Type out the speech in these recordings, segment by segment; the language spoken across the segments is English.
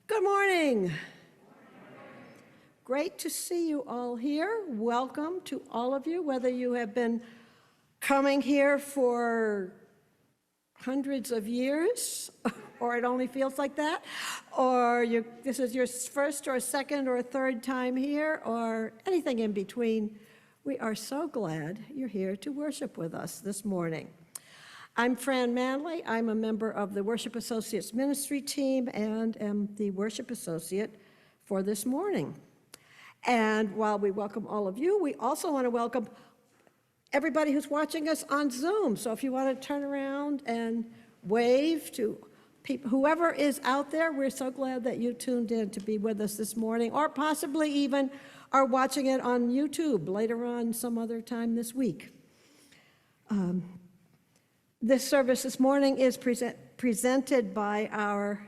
Good morning. Great to see you all here. Welcome to all of you, whether you have been coming here for hundreds of years, or it only feels like that, or this is your first or second or third time here, or anything in between. We are so glad you're here to worship with us this morning. I'm Fran Manley. I'm a member of the Worship Associates Ministry team and am the Worship Associate for this morning. And while we welcome all of you, we also want to welcome everybody who's watching us on Zoom. So if you want to turn around and wave to people, whoever is out there, we're so glad that you tuned in to be with us this morning, or possibly even are watching it on YouTube later on some other time this week. This service this morning is presented by our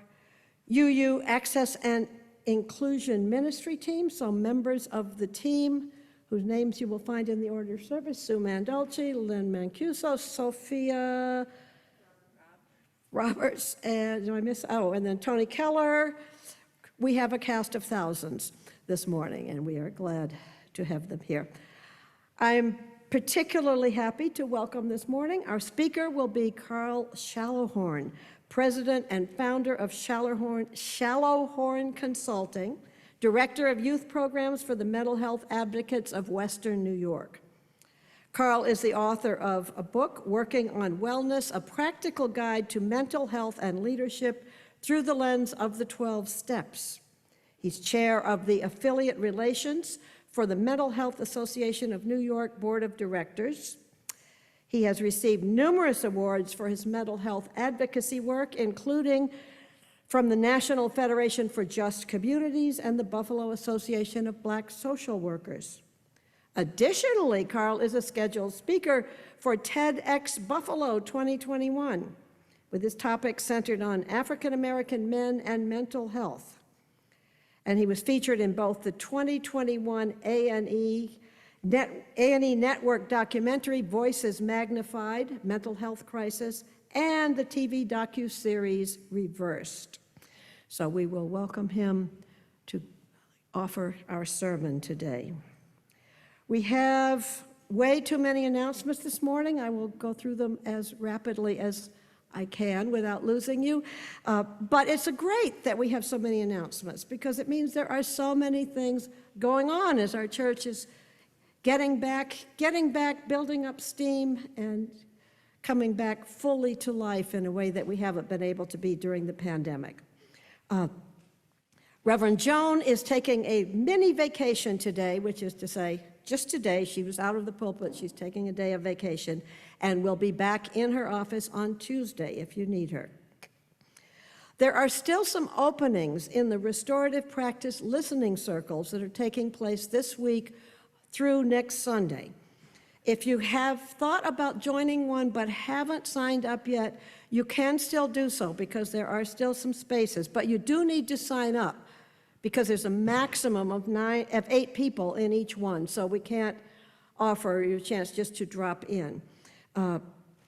UU Access and Inclusion Ministry team. So members of the team, whose names you will find in the order of service: Sue Mandolci, Lynn Mancuso, Sophia Roberts, and did I miss? Oh, and then Tony Keller. We have a cast of thousands this morning, and we are glad to have them here. I'm particularly happy to welcome this morning. Our speaker will be Karl Shallowhorn, President and founder of Shallowhorn Consulting, Director of Youth Programs for the Mental Health Advocates of Western New York. Karl is the author of a book, Working on Wellness, a practical guide to mental health and leadership through the lens of the 12 steps. He's chair of the Affiliate Relations for the Mental Health Association of New York Board of Directors. He has received numerous awards for his mental health advocacy work, including from the National Federation for Just Communities and the Buffalo Association of Black Social Workers. Additionally, Karl is a scheduled speaker for TEDx Buffalo 2021, with his topic centered on African American men and mental health. And he was featured in both the 2021 A&E Network documentary, Voices Magnified, Mental Health Crisis, and the TV docuseries, Reversed. So we will welcome him to offer our sermon today. We have way too many announcements this morning. I will go through them as rapidly as I can without losing you. But it's great that we have so many announcements because it means there are so many things going on as our church is getting back, building up steam, and coming back fully to life in a way that we haven't been able to be during the pandemic. Reverend Joan is taking a mini vacation today, which is to say, just today, she was out of the pulpit, she's taking a day of vacation, and will be back in her office on Tuesday if you need her. There are still some openings in the restorative practice listening circles that are taking place this week through next Sunday. If you have thought about joining one but haven't signed up yet, you can still do so because there are still some spaces, but you do need to sign up because there's a maximum of 8 people in each one, so we can't offer you a chance just to drop in.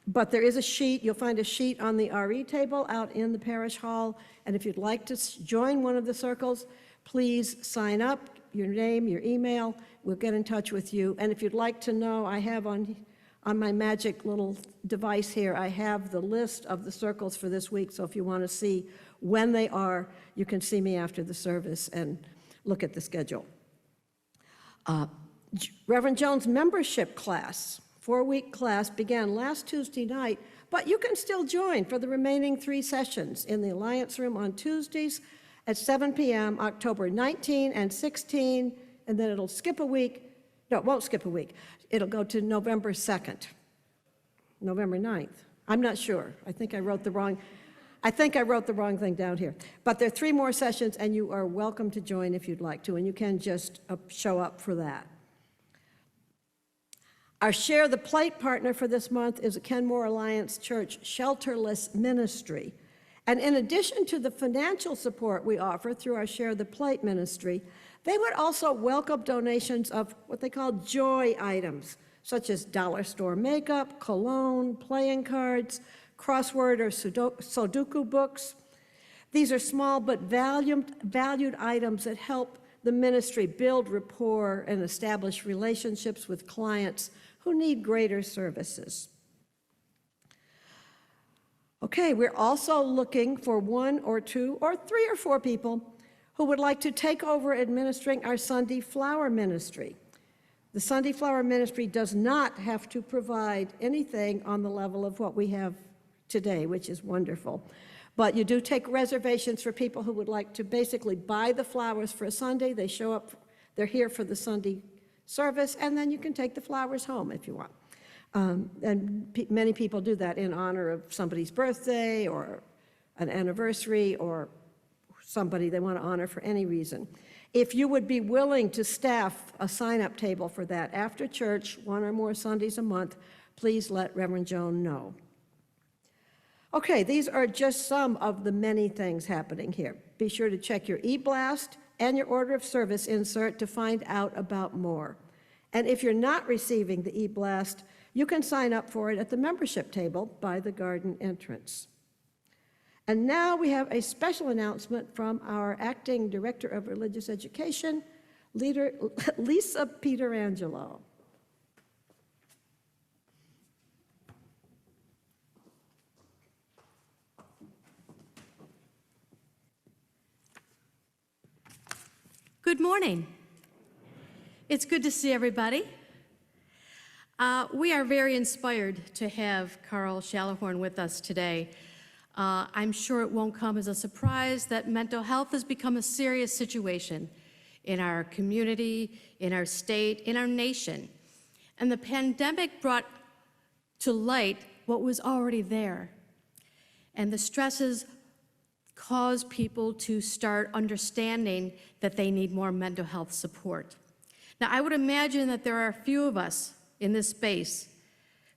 But there is a sheet, you'll find a sheet on the RE table out in the parish hall, and if you'd like to join one of the circles, please sign up, your name, your email, we'll get in touch with you. And if you'd like to know, I have on my magic little device here, I have the list of the circles for this week, so if you want to see when they are, you can see me after the service and look at the schedule. Reverend Jones' membership class, 4-week class, began last Tuesday night, but you can still join for the remaining 3 sessions in the Alliance Room on Tuesdays at 7 p.m., October 19 and 16, and then it'll skip a week. No, it won't skip a week. It'll go to November 2nd, November 9th. I'm not sure. I think I wrote the wrong thing down here. But there are 3 more sessions, and you are welcome to join if you'd like to, and you can just show up for that. Our Share the Plate partner for this month is a Kenmore Alliance Church Shelterless Ministry. And in addition to the financial support we offer through our Share the Plate ministry, they would also welcome donations of what they call joy items, such as dollar store makeup, cologne, playing cards, crossword or Sudoku books. These are small but valued items that help the ministry build rapport and establish relationships with clients who need greater services. Okay, we're also looking for 1 or 2 or 3 or 4 people who would like to take over administering our Sunday Flower Ministry. The Sunday Flower Ministry does not have to provide anything on the level of what we have today, which is wonderful. But you do take reservations for people who would like to basically buy the flowers for a Sunday. They show up, they're here for the Sunday service, and then you can take the flowers home if you want. And many people do that in honor of somebody's birthday or an anniversary or somebody they want to honor for any reason. If you would be willing to staff a sign-up table for that after church, 1 or more Sundays a month, please let Reverend Joan know. Okay, these are just some of the many things happening here. Be sure to check your e-blast and your order of service insert to find out about more. And if you're not receiving the e-blast, you can sign up for it at the membership table by the garden entrance. And now we have a special announcement from our Acting Director of Religious Education, Lisa Peterangelo. Good morning. It's good to see everybody. We are very inspired to have Karl Shallowhorn with us today. I'm sure it won't come as a surprise that mental health has become a serious situation in our community, in our state, in our nation. And the pandemic brought to light what was already there. And the stresses cause people to start understanding that they need more mental health support. Now, I would imagine that there are a few of us in this space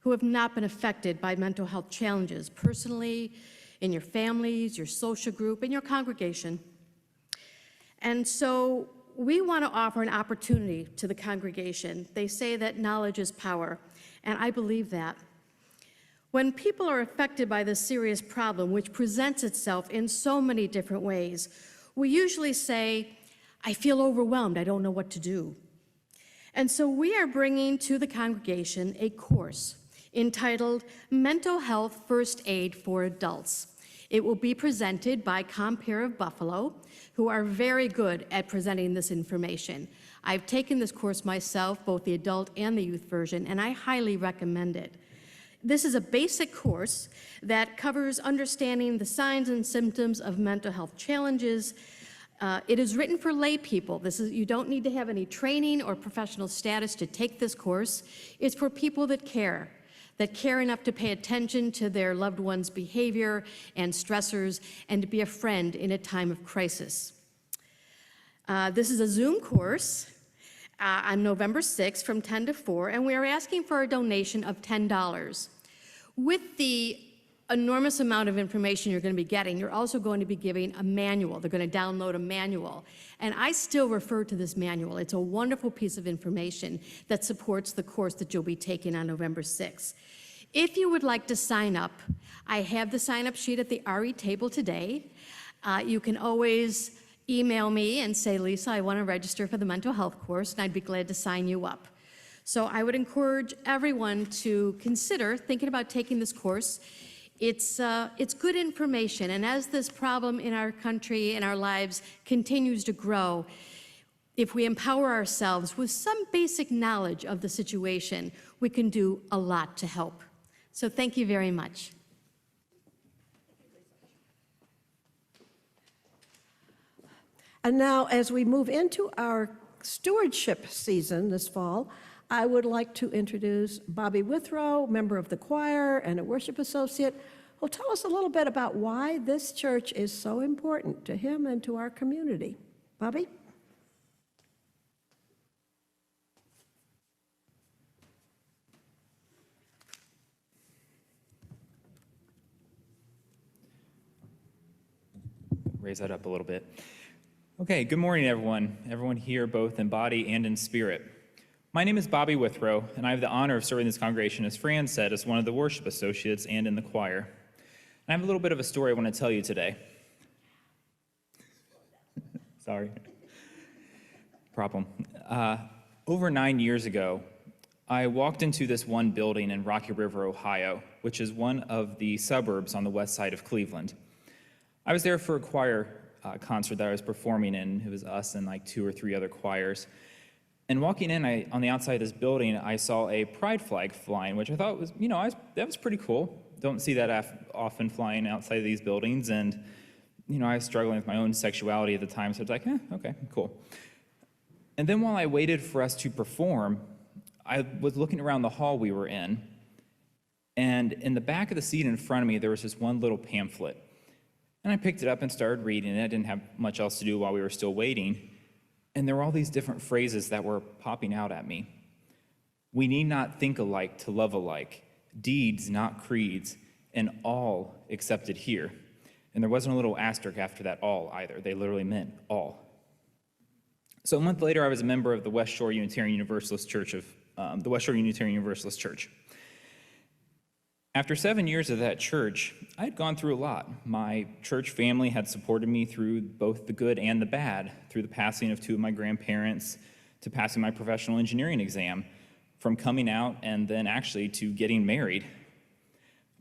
who have not been affected by mental health challenges personally, in your families, your social group, in your congregation. And so we want to offer an opportunity to the congregation. They say that knowledge is power, and I believe that. When people are affected by this serious problem, which presents itself in so many different ways, we usually say, I feel overwhelmed, I don't know what to do. And so we are bringing to the congregation a course entitled Mental Health First Aid for Adults. It will be presented by Compare of Buffalo, who are very good at presenting this information. I've taken this course myself, both the adult and the youth version, and I highly recommend it. This is a basic course that covers understanding the signs and symptoms of mental health challenges. It is written for lay people. You don't need to have any training or professional status to take this course. It's for people that care enough to pay attention to their loved one's behavior and stressors and to be a friend in a time of crisis. This is a Zoom course on November 6th from 10 to 4, and we are asking for a donation of $10. With the enormous amount of information you're going to be getting, you're also going to be giving a manual. They're going to download a manual. And I still refer to this manual. It's a wonderful piece of information that supports the course that you'll be taking on November 6th. If you would like to sign up, I have the sign-up sheet at the RE table today. You can always email me and say, Lisa, I want to register for the mental health course, and I'd be glad to sign you up. So I would encourage everyone to consider thinking about taking this course. It's good information, and as this problem in our country, in our lives, continues to grow, if we empower ourselves with some basic knowledge of the situation, we can do a lot to help. So thank you very much. And now, as we move into our stewardship season this fall, I would like to introduce Bobby Withrow, member of the choir and a worship associate, who'll tell us a little bit about why this church is so important to him and to our community. Bobby? Raise that up a little bit. Okay, good morning, everyone. Everyone here, both in body and in spirit. My name is Bobby Withrow, and I have the honor of serving this congregation, as Fran said, as one of the worship associates and in the choir. And I have a little bit of a story I want to tell you today. Sorry. Problem. Over 9 years ago, I walked into this one building in Rocky River, Ohio, which is one of the suburbs on the west side of Cleveland. I was there for a choir concert that I was performing in. It was us and like 2 or 3 other choirs. And walking in, on the outside of this building, I saw a pride flag flying, which I thought was, that was pretty cool. Don't see that often flying outside of these buildings. And, I was struggling with my own sexuality at the time, so I was like, okay, cool. And then while I waited for us to perform, I was looking around the hall we were in, and in the back of the seat in front of me, there was this one little pamphlet. And I picked it up and started reading it. I didn't have much else to do while we were still waiting. And there were all these different phrases that were popping out at me. We need not think alike to love alike, deeds, not creeds, and all accepted here. And there wasn't a little asterisk after that all either. They literally meant all. So a month later, I was a member of the West Shore Unitarian Universalist Church After 7 years of that church, I had gone through a lot. My church family had supported me through both the good and the bad, through the passing of 2 of my grandparents, to passing my professional engineering exam, from coming out and then actually to getting married.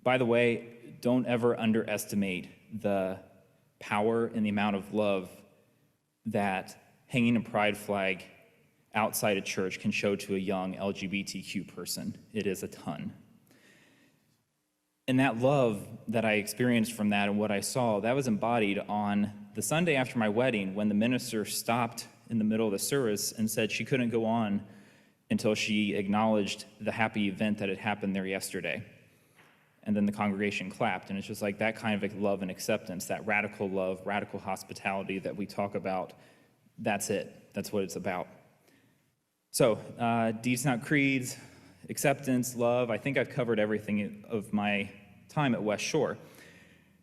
By the way, don't ever underestimate the power and the amount of love that hanging a pride flag outside a church can show to a young LGBTQ person. It is a ton. And that love that I experienced from that and what I saw, that was embodied on the Sunday after my wedding when the minister stopped in the middle of the service and said she couldn't go on until she acknowledged the happy event that had happened there yesterday. And then the congregation clapped, and it's just like that kind of like love and acceptance, that radical love, radical hospitality that we talk about, that's it. That's what it's about. So, deeds not creeds, acceptance, love, I think I've covered everything of my time at West Shore.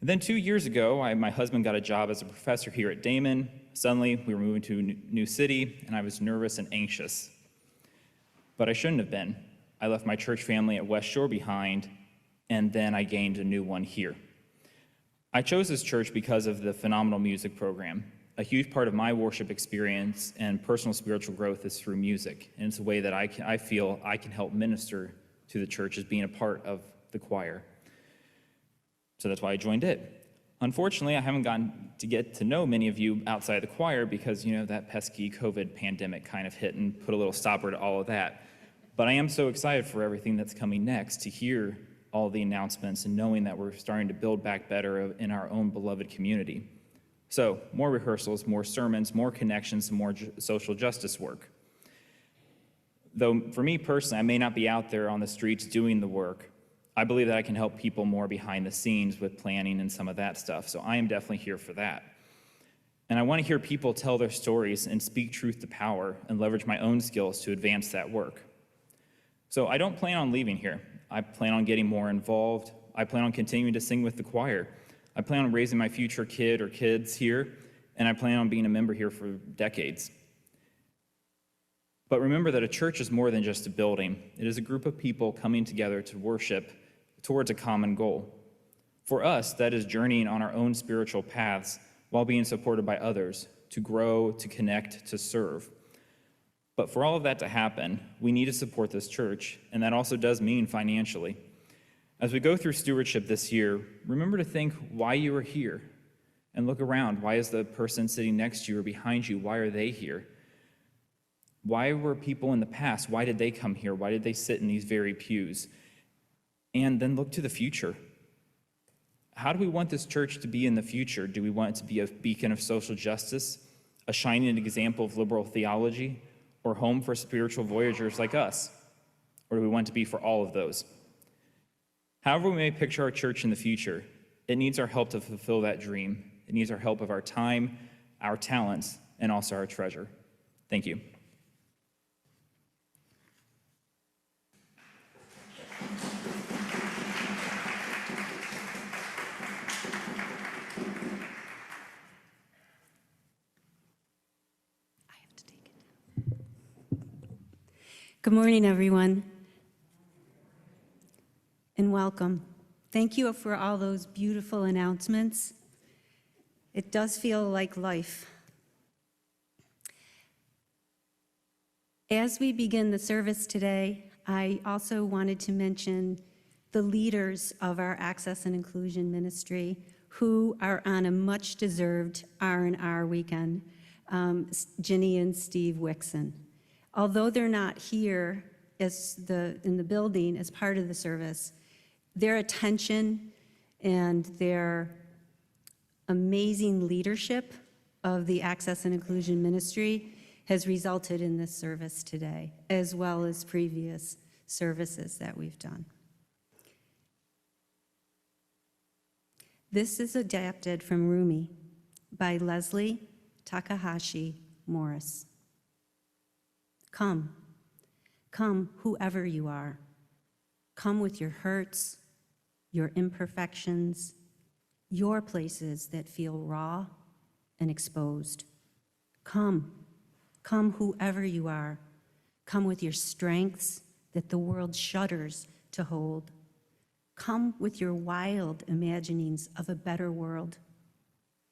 And then 2 years ago, my husband got a job as a professor here at Damon. Suddenly, we were moving to a new city, and I was nervous and anxious. But I shouldn't have been. I left my church family at West Shore behind, and then I gained a new one here. I chose this church because of the phenomenal music program. A huge part of my worship experience and personal spiritual growth is through music, and it's a way that I feel I can help minister to the church as being a part of the choir. So that's why I joined it. Unfortunately, I haven't gotten to get to know many of you outside the choir because, that pesky COVID pandemic kind of hit and put a little stopper to all of that. But I am so excited for everything that's coming next, to hear all the announcements and knowing that we're starting to build back better in our own beloved community. So, more rehearsals, more sermons, more connections, and more social justice work. Though for me personally, I may not be out there on the streets doing the work, I believe that I can help people more behind the scenes with planning and some of that stuff. So I am definitely here for that. And I want to hear people tell their stories and speak truth to power and leverage my own skills to advance that work. So I don't plan on leaving here. I plan on getting more involved. I plan on continuing to sing with the choir. I plan on raising my future kid or kids here, and I plan on being a member here for decades. But remember that a church is more than just a building. It is a group of people coming together to worship towards a common goal. For us, that is journeying on our own spiritual paths while being supported by others to grow, to connect, to serve. But for all of that to happen, we need to support this church, and that also does mean financially. As we go through stewardship this year, remember to think why you are here, and look around. Why is the person sitting next to you or behind you, why are they here? Why were people in the past? Why did they come here? Why did they sit in these very pews? And then look to the future. How do we want this church to be in the future? Do we want it to be a beacon of social justice, a shining example of liberal theology, or home for spiritual voyagers like us? Or do we want it to be for all of those? However we may picture our church in the future, it needs our help to fulfill that dream. It needs our help of our time, our talents, and also our treasure. Thank you. Good morning, everyone, and welcome. Thank you for all those beautiful announcements. It does feel like life. As we begin the service today, I also wanted to mention the leaders of our Access and Inclusion Ministry who are on a much-deserved R&R weekend, Ginny and Steve Wixon. Although they're not here in the building as part of the service, their attention and their amazing leadership of the Access and Inclusion Ministry has resulted in this service today, as well as previous services that we've done. This is adapted from Rumi by Leslie Takahashi Morris. Come, whoever you are. Come with your hurts, your imperfections, your places that feel raw and exposed. Come, whoever you are. Come with your strengths that the world shudders to hold. Come with your wild imaginings of a better world.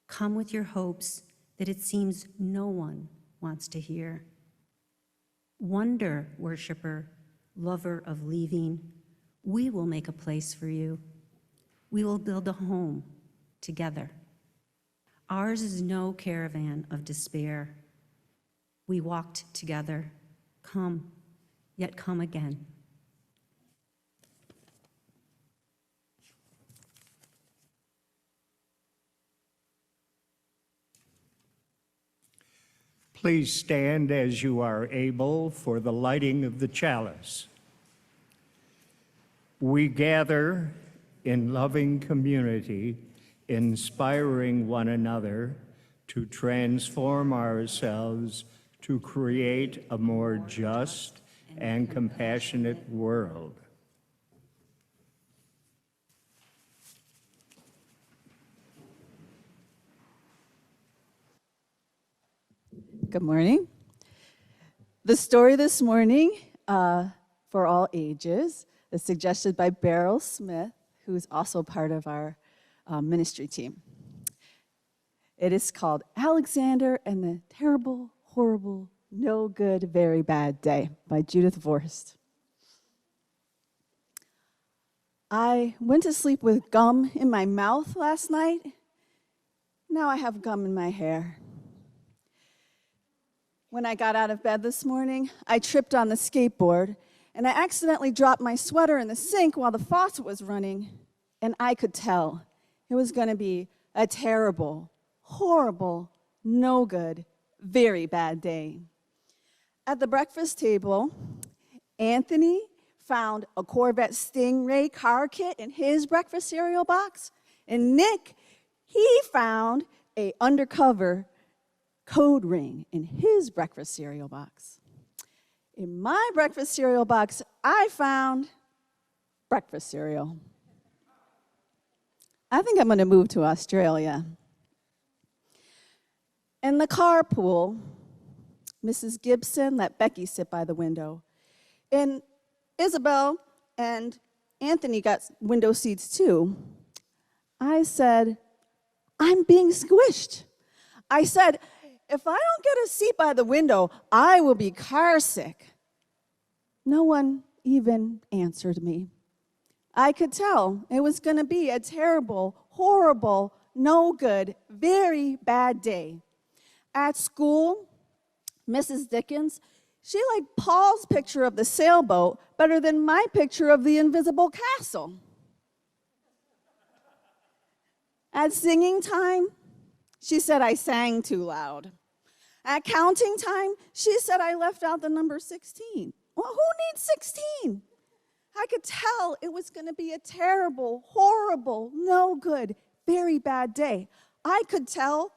Come with your hopes that it seems no one wants to hear. Wonder, worshiper, lover of leaving, we will make a place for you. We will build a home together. Ours is no caravan of despair. We walked together. Come, yet come again. Please stand as you are able for the lighting of the chalice. We gather in loving community, inspiring one another to transform ourselves to create a more just and compassionate world. Good morning. The story this morning, for all ages, is suggested by Beryl Smith, who is also part of our ministry team. It is called Alexander and the Terrible, Horrible, No Good, Very Bad Day by Judith Vorst. I went to sleep with gum in my mouth last night. Now I have gum in my hair. When I got out of bed this morning, I tripped on the skateboard, and I accidentally dropped my sweater in the sink while the faucet was running, and I could tell it was going to be a terrible, horrible, no good, very bad day. At the breakfast table, Anthony found a Corvette Stingray car kit in his breakfast cereal box, and Nick, he found a undercover code ring in his breakfast cereal box. In my breakfast cereal box, I found breakfast cereal. I think I'm going to move to Australia. In the carpool, Mrs. Gibson let Becky sit by the window. And Isabel and Anthony got window seats too. I said, I'm being squished. I said, if I don't get a seat by the window, I will be car sick. No one even answered me. I could tell it was going to be a terrible, horrible, no good, very bad day. At school, Mrs. Dickens, she liked Paul's picture of the sailboat better than my picture of the invisible castle. At singing time, she said I sang too loud. At counting time, she said I left out the number 16. Well, who needs 16? I could tell it was going to be a terrible, horrible, no good, very bad day. I could tell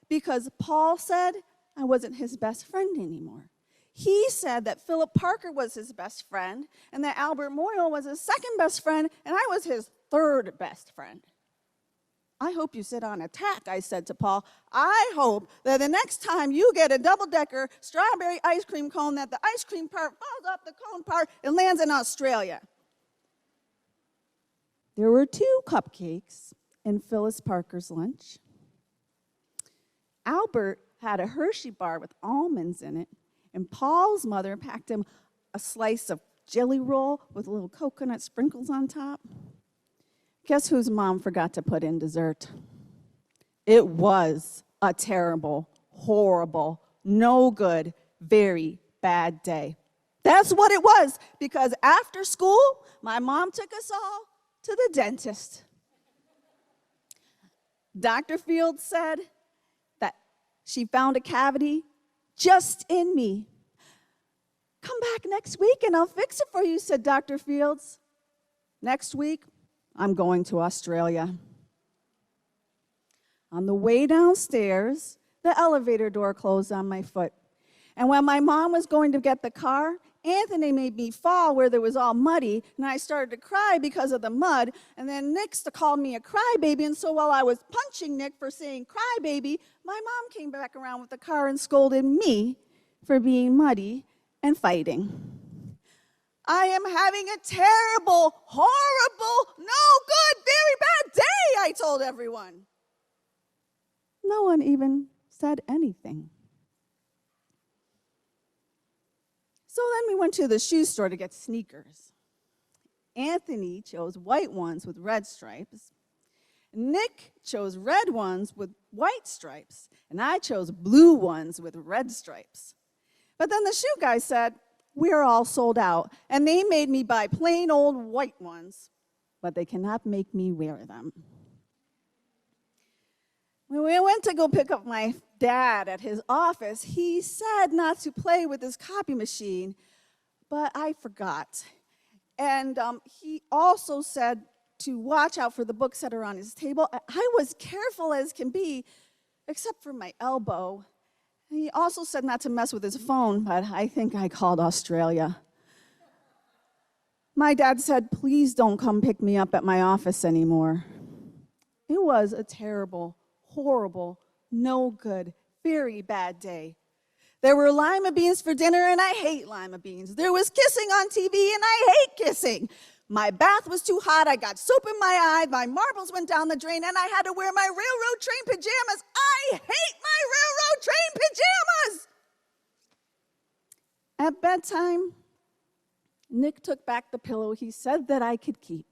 because Paul said I wasn't his best friend anymore. He said that Philip Parker was his best friend and that Albert Moyle was his second best friend and I was his third best friend. I hope you sit on a tack, I said to Paul. I hope that the next time you get a double-decker strawberry ice cream cone that the ice cream part falls off the cone part and lands in Australia. There were 2 cupcakes in Phyllis Parker's lunch. Albert had a Hershey bar with almonds in it, and Paul's mother packed him a slice of jelly roll with little coconut sprinkles on top. Guess whose mom forgot to put in dessert? It was a terrible, horrible, no good, very bad day. That's what it was, because after school, my mom took us all to the dentist. Dr. Fields said that she found a cavity just in me. Come back next week and I'll fix it for you, said Dr. Fields. Next week, I'm going to Australia. On the way downstairs, the elevator door closed on my foot. And when my mom was going to get the car, Anthony made me fall where there was all muddy, and I started to cry because of the mud. And then Nick called me a crybaby, and so while I was punching Nick for saying crybaby, my mom came back around with the car and scolded me for being muddy and fighting. I am having a terrible, horrible, no good, very bad day, I told everyone. No one even said anything. So then we went to the shoe store to get sneakers. Anthony chose white ones with red stripes. Nick chose red ones with white stripes. And I chose blue ones with red stripes. But then the shoe guy said, we're all sold out, and they made me buy plain old white ones, but they cannot make me wear them. When we went to go pick up my dad at his office, he said not to play with his copy machine, but I forgot. And he also said to watch out for the books that are on his table. I was careful as can be, except for my elbow. He also said not to mess with his phone, but I think I called Australia. My dad said, please don't come pick me up at my office anymore. It was a terrible, horrible, no good, very bad day. There were lima beans for dinner, and I hate lima beans. There was kissing on TV, and I hate kissing. My bath was too hot. I got soap in my eye. My marbles went down the drain, and I had to wear my railroad train pajamas. I hate my railroad train pajamas. At bedtime, Nick took back the pillow he said that I could keep.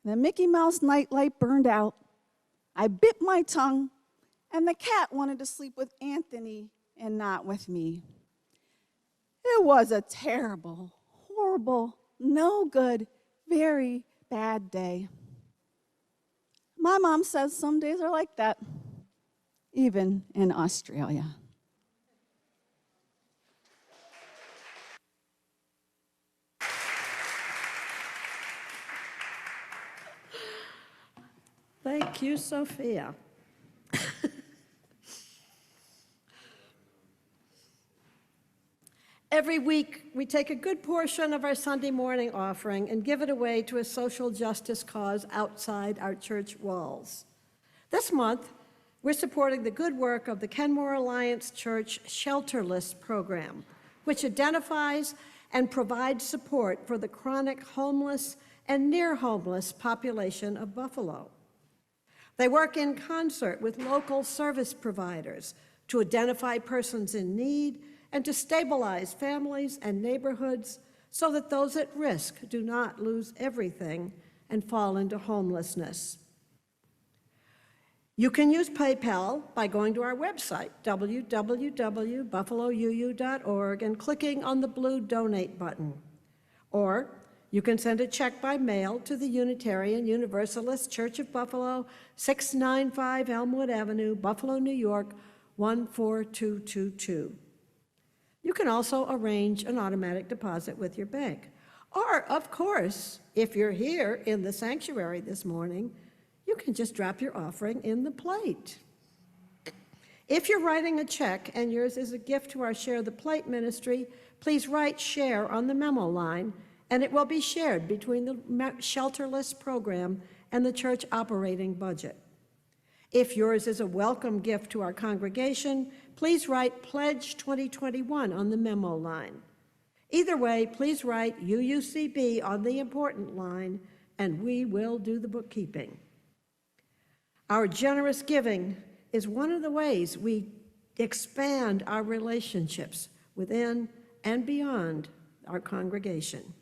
The Mickey Mouse nightlight burned out. I bit my tongue, and the cat wanted to sleep with Anthony and not with me. It was a terrible, horrible, no good, very bad day. My mom says some days are like that, even in Australia. Thank you, Sophia. Every week, we take a good portion of our Sunday morning offering and give it away to a social justice cause outside our church walls. This month, we're supporting the good work of the Kenmore Alliance Church Shelterless program, which identifies and provides support for the chronic homeless and near homeless population of Buffalo. They work in concert with local service providers to identify persons in need and to stabilize families and neighborhoods so that those at risk do not lose everything and fall into homelessness. You can use PayPal by going to our website, www.buffalouu.org, and clicking on the blue Donate button. Or you can send a check by mail to the Unitarian Universalist Church of Buffalo, 695 Elmwood Avenue, Buffalo, New York, 14222. You can also arrange an automatic deposit with your bank. Or, of course, if you're here in the sanctuary this morning, you can just drop your offering in the plate. If you're writing a check and yours is a gift to our Share the Plate ministry, please write SHARE on the memo line, and it will be shared between the Shelterless program and the church operating budget. If yours is a welcome gift to our congregation, please write Pledge 2021 on the memo line. Either way, please write UUCB on the important line, and we will do the bookkeeping. Our generous giving is one of the ways we expand our relationships within and beyond our congregation.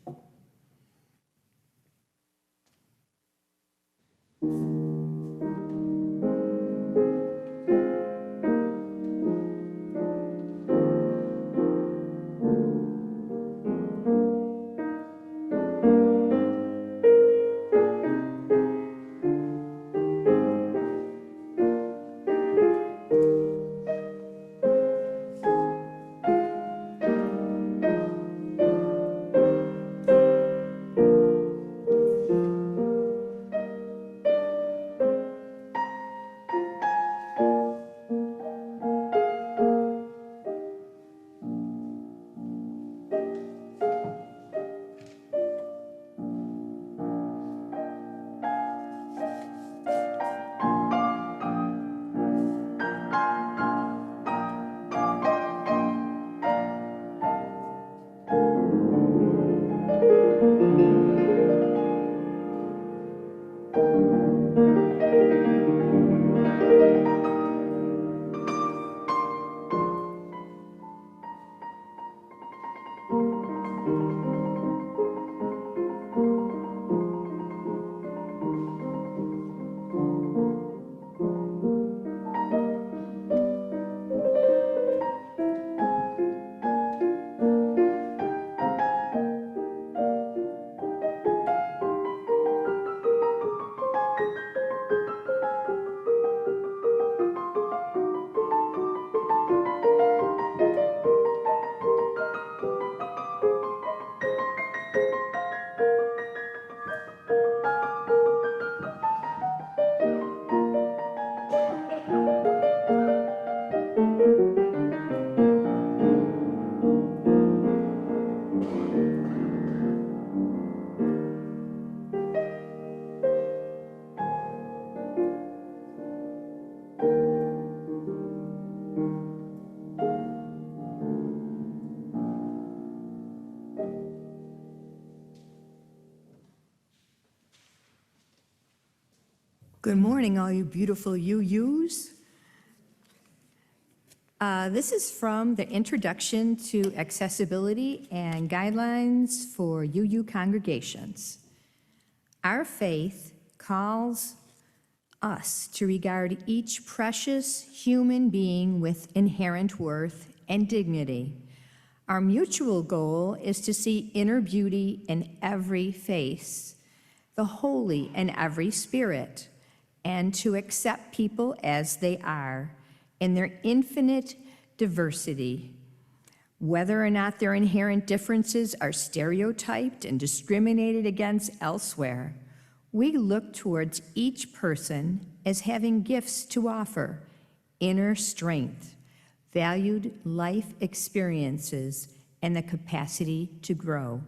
Good morning, all you beautiful UUs. This is from the Introduction to Accessibility and Guidelines for UU Congregations. Our faith calls us to regard each precious human being with inherent worth and dignity. Our mutual goal is to see inner beauty in every face, the holy in every spirit, and to accept people as they are in their infinite diversity. Whether or not their inherent differences are stereotyped and discriminated against elsewhere, we look towards each person as having gifts to offer, inner strength, valued life experiences, and the capacity to grow.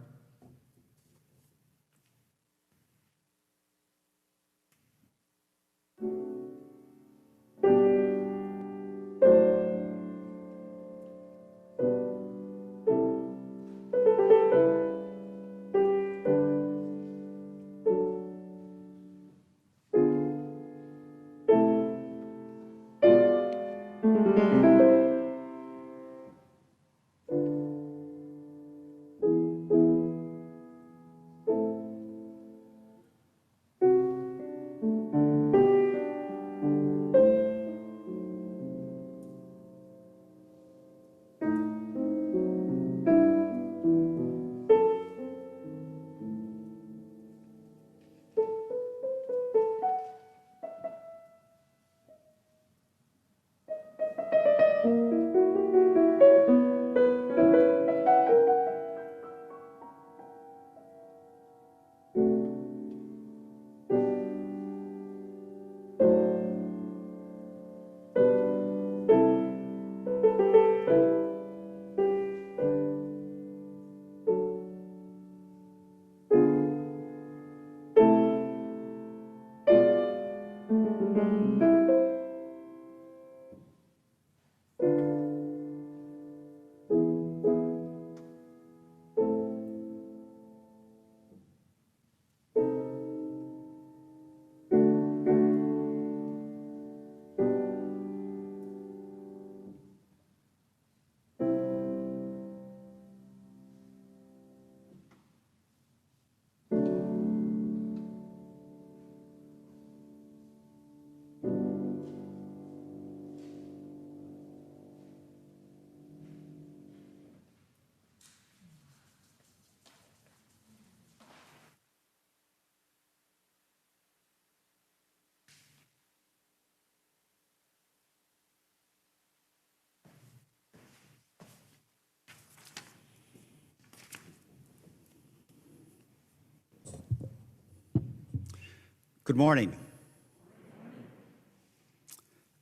Good morning.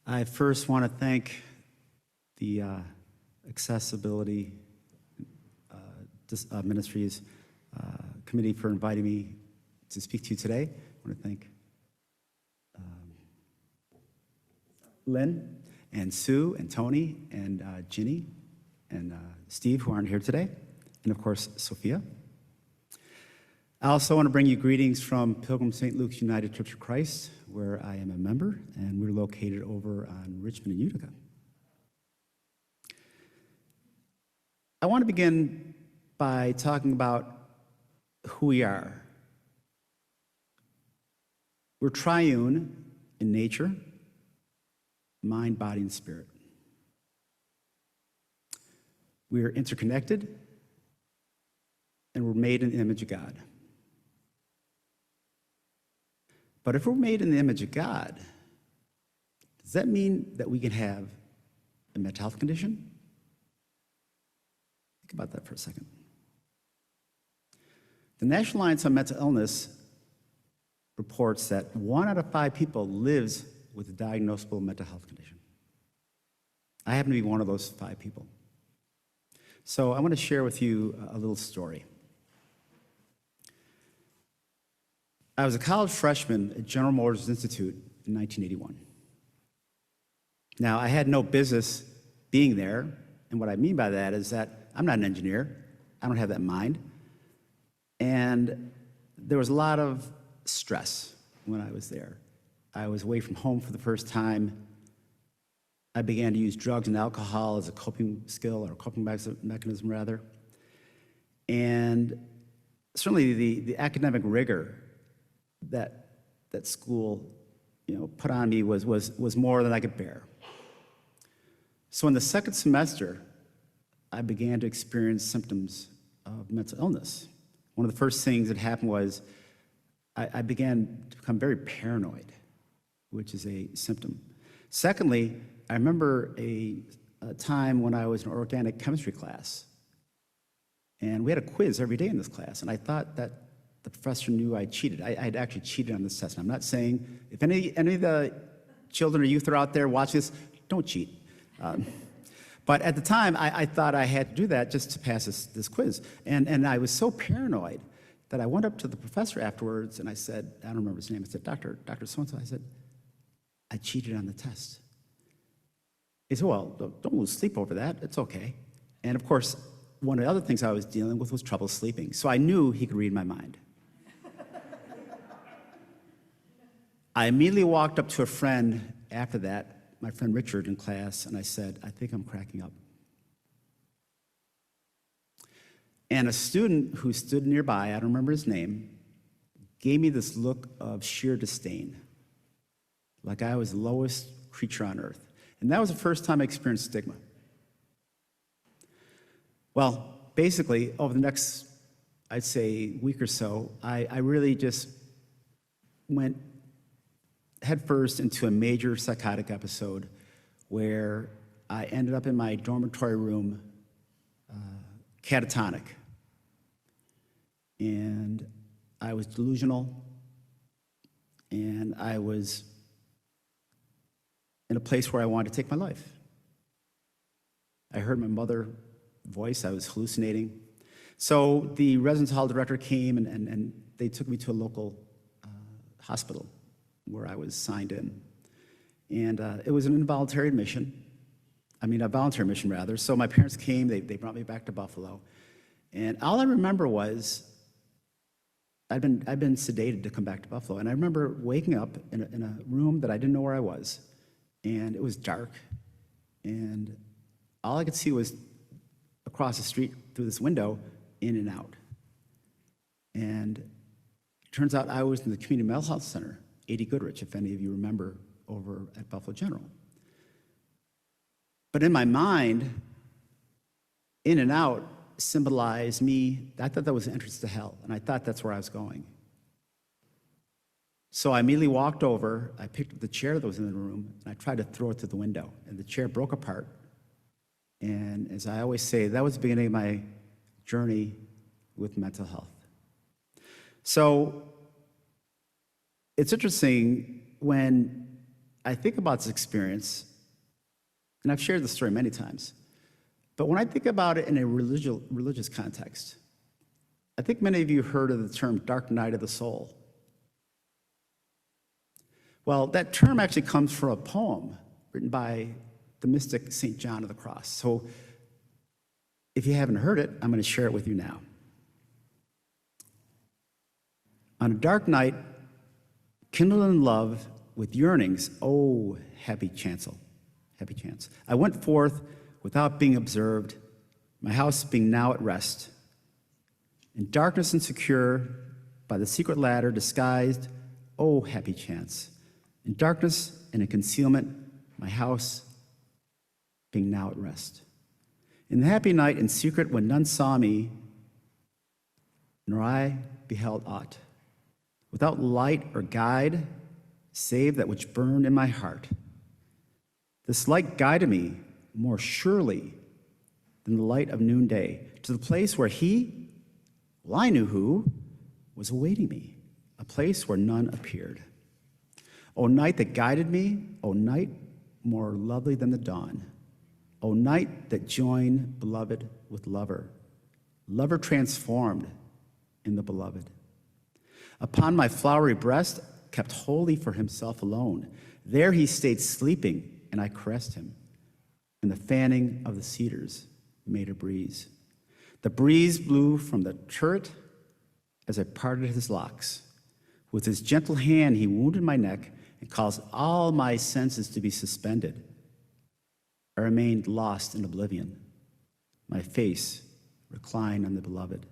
I first want to thank the Accessibility Ministries Committee for inviting me to speak to you today. I want to thank Lynn and Sue and Tony and Ginny and Steve, who aren't here today, and of course, Sophia. I also want to bring you greetings from Pilgrim St. Luke's United Church of Christ, where I am a member, and we're located over on Richmond and Utica. I want to begin by talking about who we are. We're triune in nature, mind, body, and spirit. We are interconnected, and we're made in the image of God. But if we're made in the image of God, does that mean that we can have a mental health condition? Think about that for a second. The National Alliance on Mental Illness reports that 1 out of 5 people lives with a diagnosable mental health condition. I happen to be one of those 5 people. So I want to share with you a little story. I was a college freshman at General Motors Institute in 1981. Now, I had no business being there, and what I mean by that is that I'm not an engineer. I don't have that mind. And there was a lot of stress when I was there. I was away from home for the first time. I began to use drugs and alcohol as a coping skill, or coping mechanism, rather. And certainly the academic rigor that school, put on me was more than I could bear. So in the second semester, I began to experience symptoms of mental illness. One of the first things that happened was I began to become very paranoid, which is a symptom. Secondly, I remember a time when I was in an organic chemistry class, and we had a quiz every day in this class, and I thought that the professor knew I cheated. I had actually cheated on this test. And I'm not saying, if any of the children or youth are out there watching this, don't cheat. But at the time, I thought I had to do that just to pass this quiz. And I was so paranoid that I went up to the professor afterwards, and I said, I don't remember his name, I said, Dr. So-and-so, I said, I cheated on the test. He said, well, don't lose sleep over that. It's okay. And of course, one of the other things I was dealing with was trouble sleeping. So I knew he could read my mind. I immediately walked up to a friend after that, my friend Richard, in class, and I said, I think I'm cracking up. And a student who stood nearby, I don't remember his name, gave me this look of sheer disdain, like I was the lowest creature on earth. And that was the first time I experienced stigma. Well, basically, over the next, I'd say, week or so, I really just went headfirst into a major psychotic episode where I ended up in my dormitory room catatonic. And I was delusional, and I was in a place where I wanted to take my life. I heard my mother's voice. I was hallucinating. So the residence hall director came, and they took me to a local hospital where I was signed in. And it was an involuntary admission. I mean, a voluntary admission, rather. So my parents came, they brought me back to Buffalo. And all I remember was I'd been sedated to come back to Buffalo. And I remember waking up in a room that I didn't know where I was. And it was dark. And all I could see was across the street through this window, in and out. And it turns out I was in the Community Mental Health Center, 80 Goodrich, if any of you remember, over at Buffalo General. But in my mind, in and out symbolized me. I thought that was the entrance to hell, and I thought that's where I was going. So I immediately walked over, I picked up the chair that was in the room, and I tried to throw it through the window, and the chair broke apart. And as I always say, that was the beginning of my journey with mental health. So it's interesting when I think about this experience, and I've shared this story many times, but when I think about it in a religious context, I think many of you heard of the term dark night of the soul. Well, that term actually comes from a poem written by the mystic St. John of the Cross. So if you haven't heard it, I'm going to share it with you now. On a dark night, kindled in love with yearnings, oh, happy chance, I went forth without being observed, my house being now at rest. In darkness and secure, by the secret ladder disguised, oh, happy chance. In darkness and in concealment, my house being now at rest. In the happy night in secret when none saw me, nor I beheld aught, without light or guide, save that which burned in my heart. This light guided me more surely than the light of noonday to the place where he, well, I knew who, was awaiting me, a place where none appeared. O night that guided me, O night more lovely than the dawn, O night that joined beloved with lover, lover transformed in the beloved. Upon my flowery breast, kept holy for himself alone, there he stayed sleeping, and I caressed him, and the fanning of the cedars made a breeze. The breeze blew from the turret as I parted his locks. With his gentle hand he wounded my neck, and caused all my senses to be suspended. I remained lost in oblivion, my face reclined on the beloved.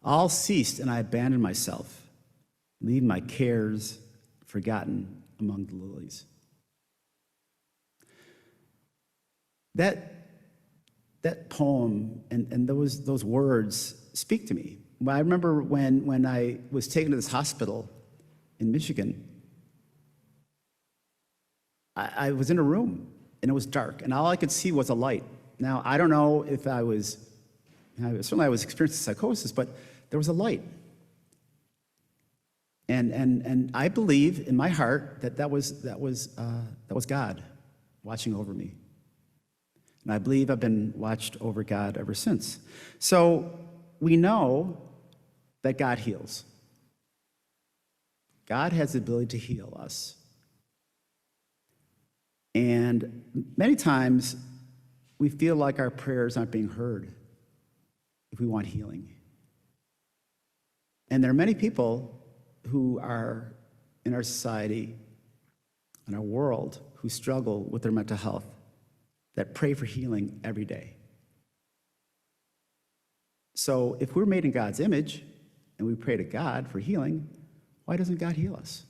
All ceased, and I abandoned myself, leaving my cares forgotten among the lilies. That poem and those words speak to me. I remember when I was taken to this hospital in Michigan, I was in a room, and it was dark, and all I could see was a light. Now, I don't know if certainly I was experiencing psychosis, but there was a light. And I believe in my heart that was God watching over me. And I believe I've been watched over God ever since. So we know that God heals. God has the ability to heal us. And many times we feel like our prayers aren't being heard if we want healing. And there are many people who are in our society, in our world, who struggle with their mental health, that pray for healing every day. So if we're made in God's image and we pray to God for healing, why doesn't God heal us?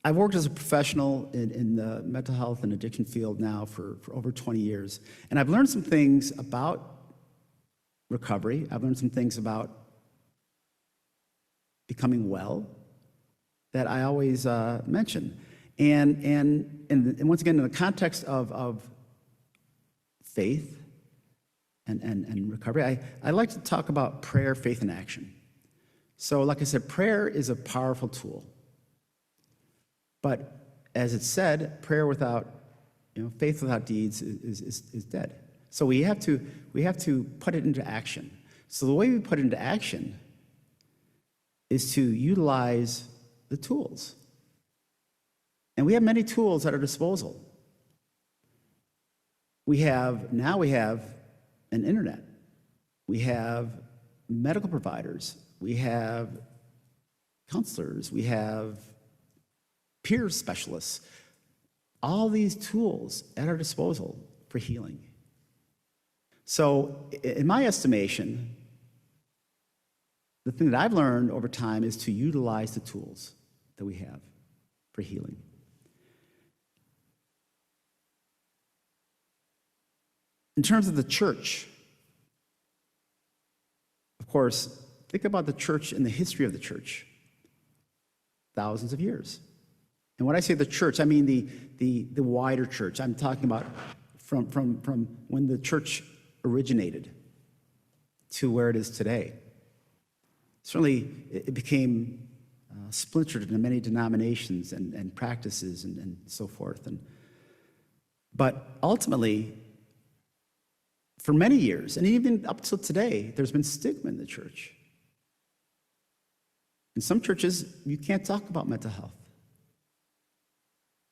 I've worked as a professional in the mental health and addiction field now for over 20 years, and I've learned some things about recovery. I've learned some things about becoming well that I always mention. And once again, in the context of faith and recovery, I like to talk about prayer, faith, and action. So like I said, prayer is a powerful tool. But as it said, prayer without, faith without deeds is dead. So we have to put it into action. So the way we put it into action is to utilize the tools. And we have many tools at our disposal. We have an internet. We have medical providers. We have counselors. We have peer specialists. All these tools at our disposal for healing. So in my estimation, the thing that I've learned over time is to utilize the tools that we have for healing. In terms of the church, of course, think about the church and the history of the church. Thousands of years. And when I say the church, I mean the wider church. I'm talking about from when the church originated to where it is today. Certainly, it became splintered into many denominations and practices and so forth. But ultimately, for many years, and even up till today, there's been stigma in the church. In some churches, you can't talk about mental health.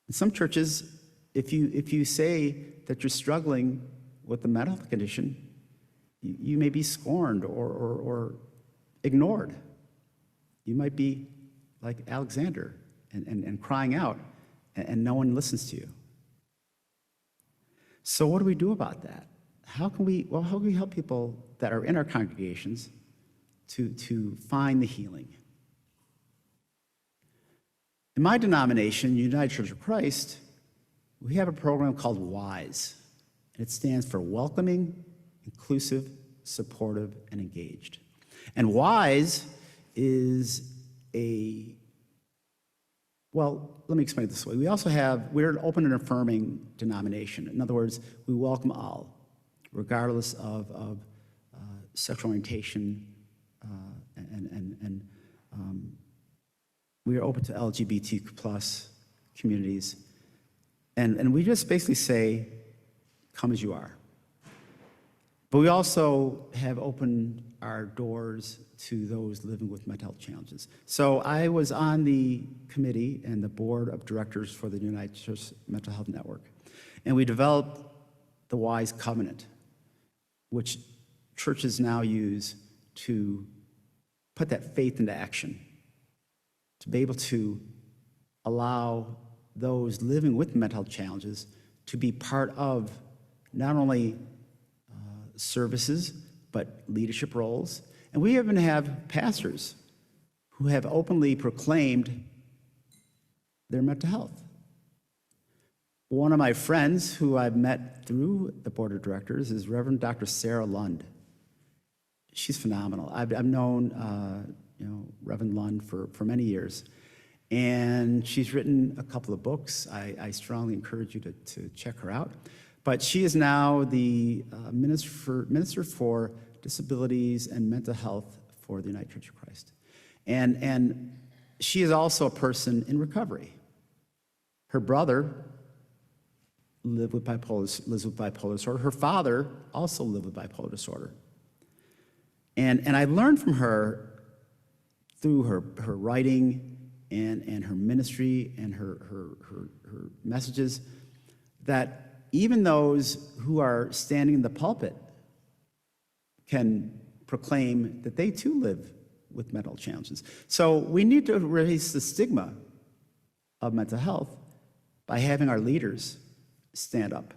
In some churches, if you say that you're struggling with a mental health condition, you may be scorned or ignored. You might be like Alexander and crying out, and no one listens to you. So what do we do about that? How can we help people that are in our congregations to find the healing? In my denomination, United Church of Christ, we have a program called WISE, and it stands for Welcoming, Inclusive, Supportive, and Engaged. And WISE is let me explain it this way. We're an open and affirming denomination. In other words, we welcome all, regardless of sexual orientation, and we are open to LGBTQ plus communities. And we just basically say, come as you are. But we also have opened our doors to those living with mental health challenges. So I was on the committee and the board of directors for the United Church Mental Health Network. And we developed the WISE Covenant, which churches now use to put that faith into action, to be able to allow those living with mental health challenges to be part of not only services, but leadership roles. And we even have pastors who have openly proclaimed their mental health. One of my friends who I've met through the board of directors is Reverend Dr. Sarah Lund. She's phenomenal. I've known Reverend Lund for many years, and she's written a couple of books. I strongly encourage you to check her out. But she is now the Minister for Disabilities and Mental Health for the United Church of Christ. And she is also a person in recovery. Her brother lives with bipolar disorder. Her father also lived with bipolar disorder. And I learned from her through her writing and her ministry and her messages that even those who are standing in the pulpit can proclaim that they too live with mental challenges. So we need to erase the stigma of mental health by having our leaders stand up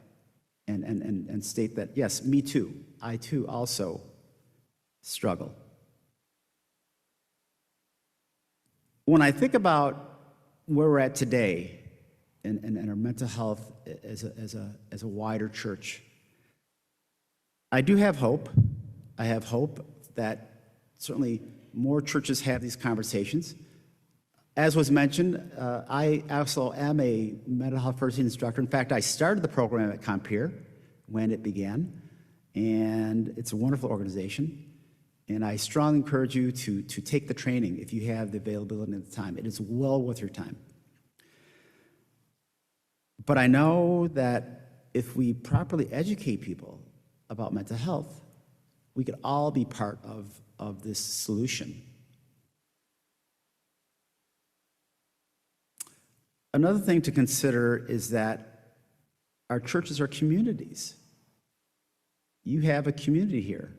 and state that, yes, me too, I too also struggle. When I think about where we're at today and our mental health as a wider church, I do have hope. I have hope that certainly more churches have these conversations. As was mentioned, I also am a mental health first aid instructor. In fact, I started the program at Compeer when it began, and it's a wonderful organization. And I strongly encourage you to take the training if you have the availability and the time. It is well worth your time. But I know that if we properly educate people about mental health, we could all be part of this solution. Another thing to consider is that our churches are communities. You have a community here.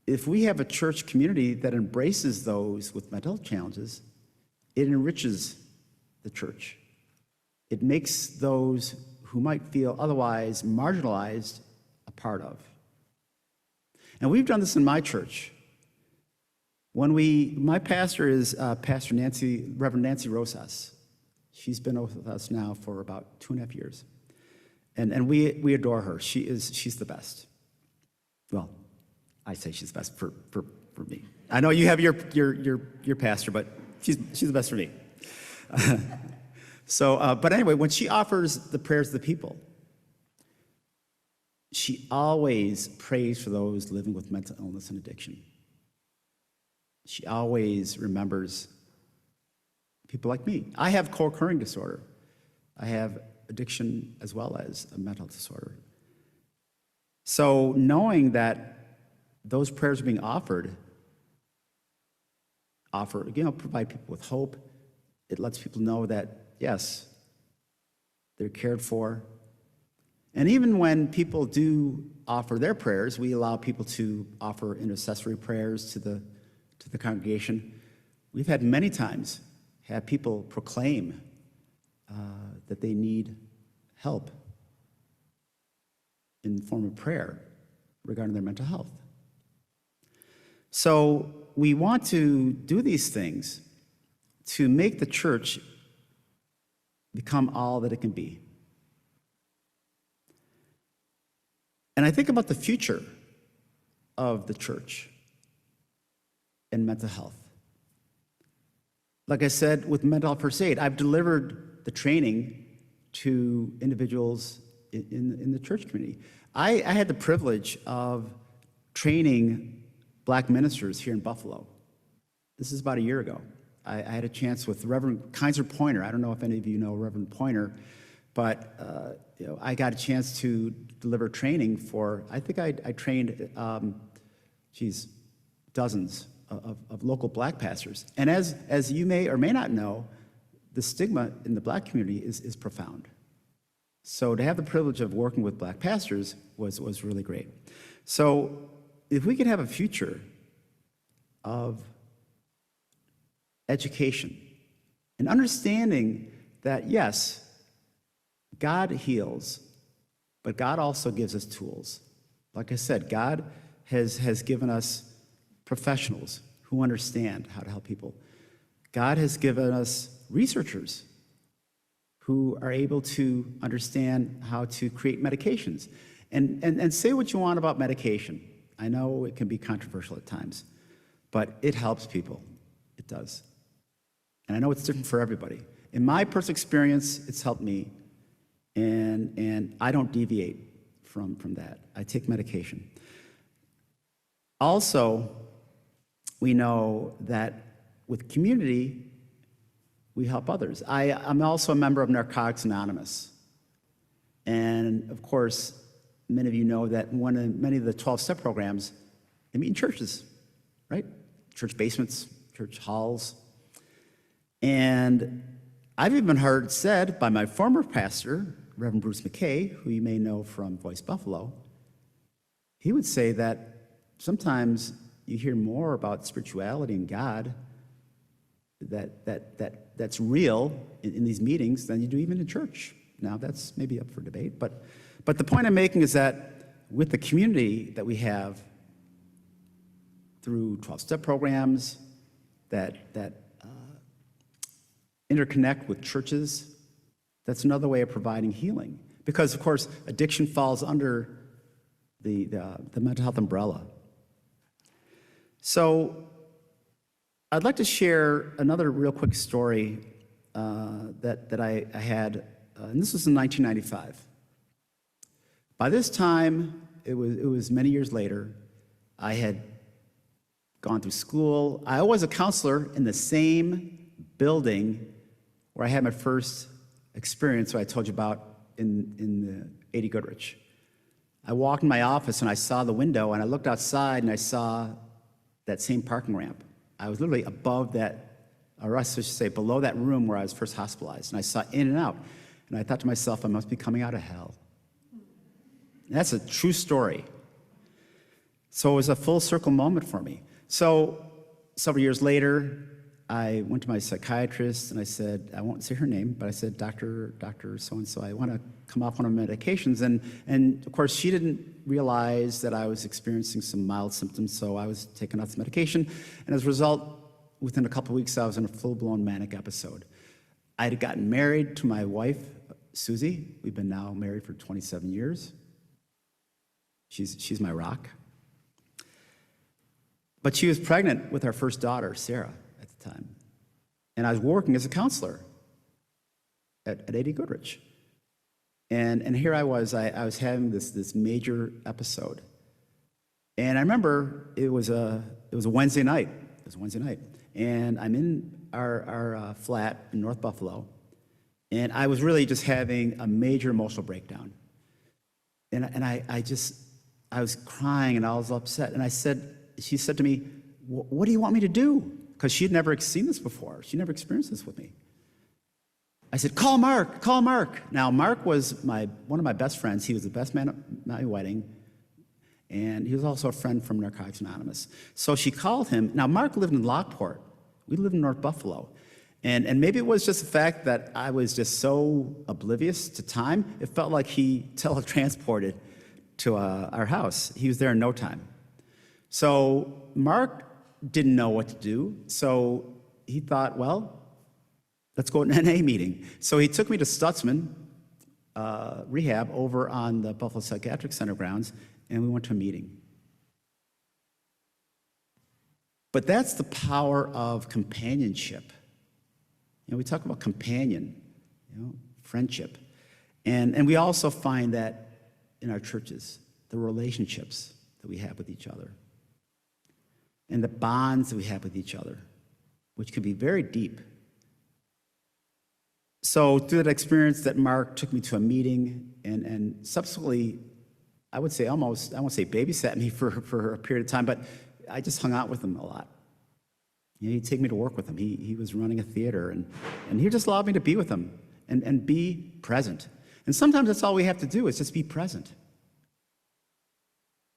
If we have a church community that embraces those with mental health challenges, it enriches the church. It makes those who might feel otherwise marginalized a part of. And we've done this in my church. My pastor is Reverend Nancy Rosas. She's been with us now for about 2.5 years. And we adore her. She's the best. Well, I say she's the best for me. I know you have your pastor, but she's the best for me. But anyway, when she offers the prayers of the people, she always prays for those living with mental illness and addiction. She always remembers people like me. I have co-occurring disorder. I have addiction as well as a mental disorder. So knowing that those prayers are being offered, provide people with hope. It lets people know that, yes, they're cared for. And even when people do offer their prayers, we allow people to offer intercessory prayers to the congregation. We've had many times have people proclaim that they need help in the form of prayer regarding their mental health. So we want to do these things to make the church become all that it can be. And I think about the future of the church and mental health. Like I said, with mental health first aid, I've delivered the training to individuals in the church community. I had the privilege of training Black ministers here in Buffalo. This is about a year ago. I had a chance with Reverend Kaiser Pointer. I don't know if any of you know Reverend Pointer, but I got a chance to deliver training for, I think I trained, dozens of local Black pastors. And as you may or may not know, the stigma in the Black community is profound. So to have the privilege of working with Black pastors was really great. So if we could have a future of education and understanding that, yes, God heals, but God also gives us tools. Like I said, God has given us professionals who understand how to help people. God has given us researchers who are able to understand how to create medications. And say what you want about medication. I know it can be controversial at times, but it helps people. It does. And I know it's different for everybody. In my personal experience, it's helped me, and I don't deviate from that. I take medication. Also, we know that with community, we help others. I'm also a member of Narcotics Anonymous. And of course, many of you know that many of the 12-step programs, they meet in churches, right? Church basements, church halls. And I've even heard said by my former pastor, Reverend Bruce McKay, who you may know from Voice Buffalo, he would say that sometimes you hear more about spirituality and God that's real in these meetings than you do even in church. Now, that's maybe up for debate, but the point I'm making is that with the community that we have through 12-step programs that interconnect with churches, that's another way of providing healing. Because, of course, addiction falls under the mental health umbrella. So I'd like to share another real quick story that I had, and this was in 1995. By this time, it was many years later, I had gone through school. I was a counselor in the same building where I had my first experience that I told you about in the 80 Goodrich. I walked in my office and I saw the window and I looked outside and I saw that same parking ramp. I was literally above that, or I should say below that room where I was first hospitalized, and I saw in and out. And I thought to myself, I must be coming out of hell. And that's a true story. So it was a full circle moment for me. So several years later, I went to my psychiatrist and I said, I won't say her name, but I said, Dr. So-and-so, I want to come off one of my medications. And of course, she didn't realize that I was experiencing some mild symptoms, so I was taking off the medication. And as a result, within a couple of weeks, I was in a full-blown manic episode. I had gotten married to my wife, Susie. We've been now married for 27 years. She's my rock. But she was pregnant with our first daughter, Sarah, at the time. And I was working as a counselor at 80 Goodrich. And here I was having this major episode. And I remember it was a Wednesday night. It was a Wednesday night. And I'm in our flat in North Buffalo. And I was really just having a major emotional breakdown. And I was crying and I was upset. And she said to me, what do you want me to do? Because she had never seen this before. She never experienced this with me. I said, call Mark. Now, Mark was one of my best friends. He was the best man at my wedding. And he was also a friend from Narcotics Anonymous. So she called him. Now, Mark lived in Lockport. We lived in North Buffalo. And maybe it was just the fact that I was just so oblivious to time. It felt like he teletransported to our house. He was there in no time. So Mark didn't know what to do. So he thought, well, let's go to an NA meeting. So he took me to Stutzman Rehab over on the Buffalo Psychiatric Center grounds, and we went to a meeting. But that's the power of companionship. We talk about companion, friendship. And we also find that in our churches, the relationships that we have with each other and the bonds that we have with each other, which can be very deep. So through that experience that Mark took me to a meeting and subsequently, I would say almost, I won't say babysat me for a period of time, but I just hung out with him a lot. He'd take me to work with him. He was running a theater, and he just allowed me to be with him and be present. And sometimes that's all we have to do is just be present.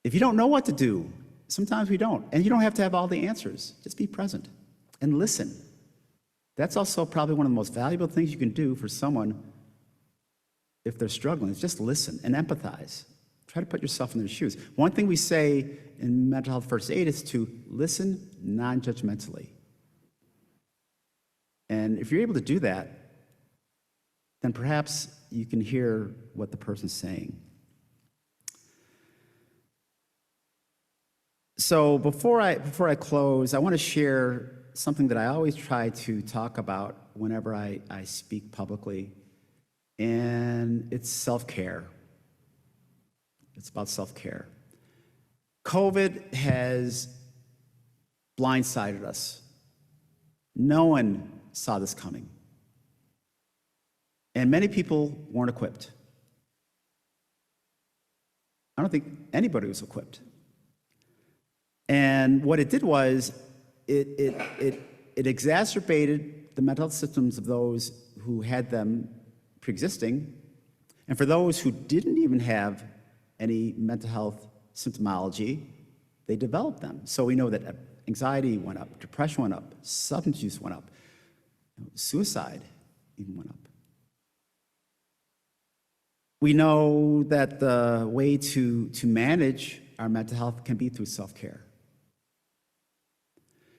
If you don't know what to do, Sometimes we don't. And you don't have to have all the answers. Just be present and listen. That's also probably one of the most valuable things you can do for someone if they're struggling, is just listen and empathize. Try to put yourself in their shoes. One thing we say in mental health first aid is to listen non-judgmentally. And if you're able to do that, then perhaps you can hear what the person's saying. So before I close, I want to share something that I always try to talk about whenever I speak publicly, and it's self-care. It's about self-care. COVID has blindsided us. No one saw this coming. And many people weren't equipped. I don't think anybody was equipped. And what it did was it exacerbated the mental health symptoms of those who had them pre-existing. And for those who didn't even have any mental health symptomology, they developed them. So we know that anxiety went up, depression went up, substance use went up, suicide even went up. We know that the way to manage our mental health can be through self-care.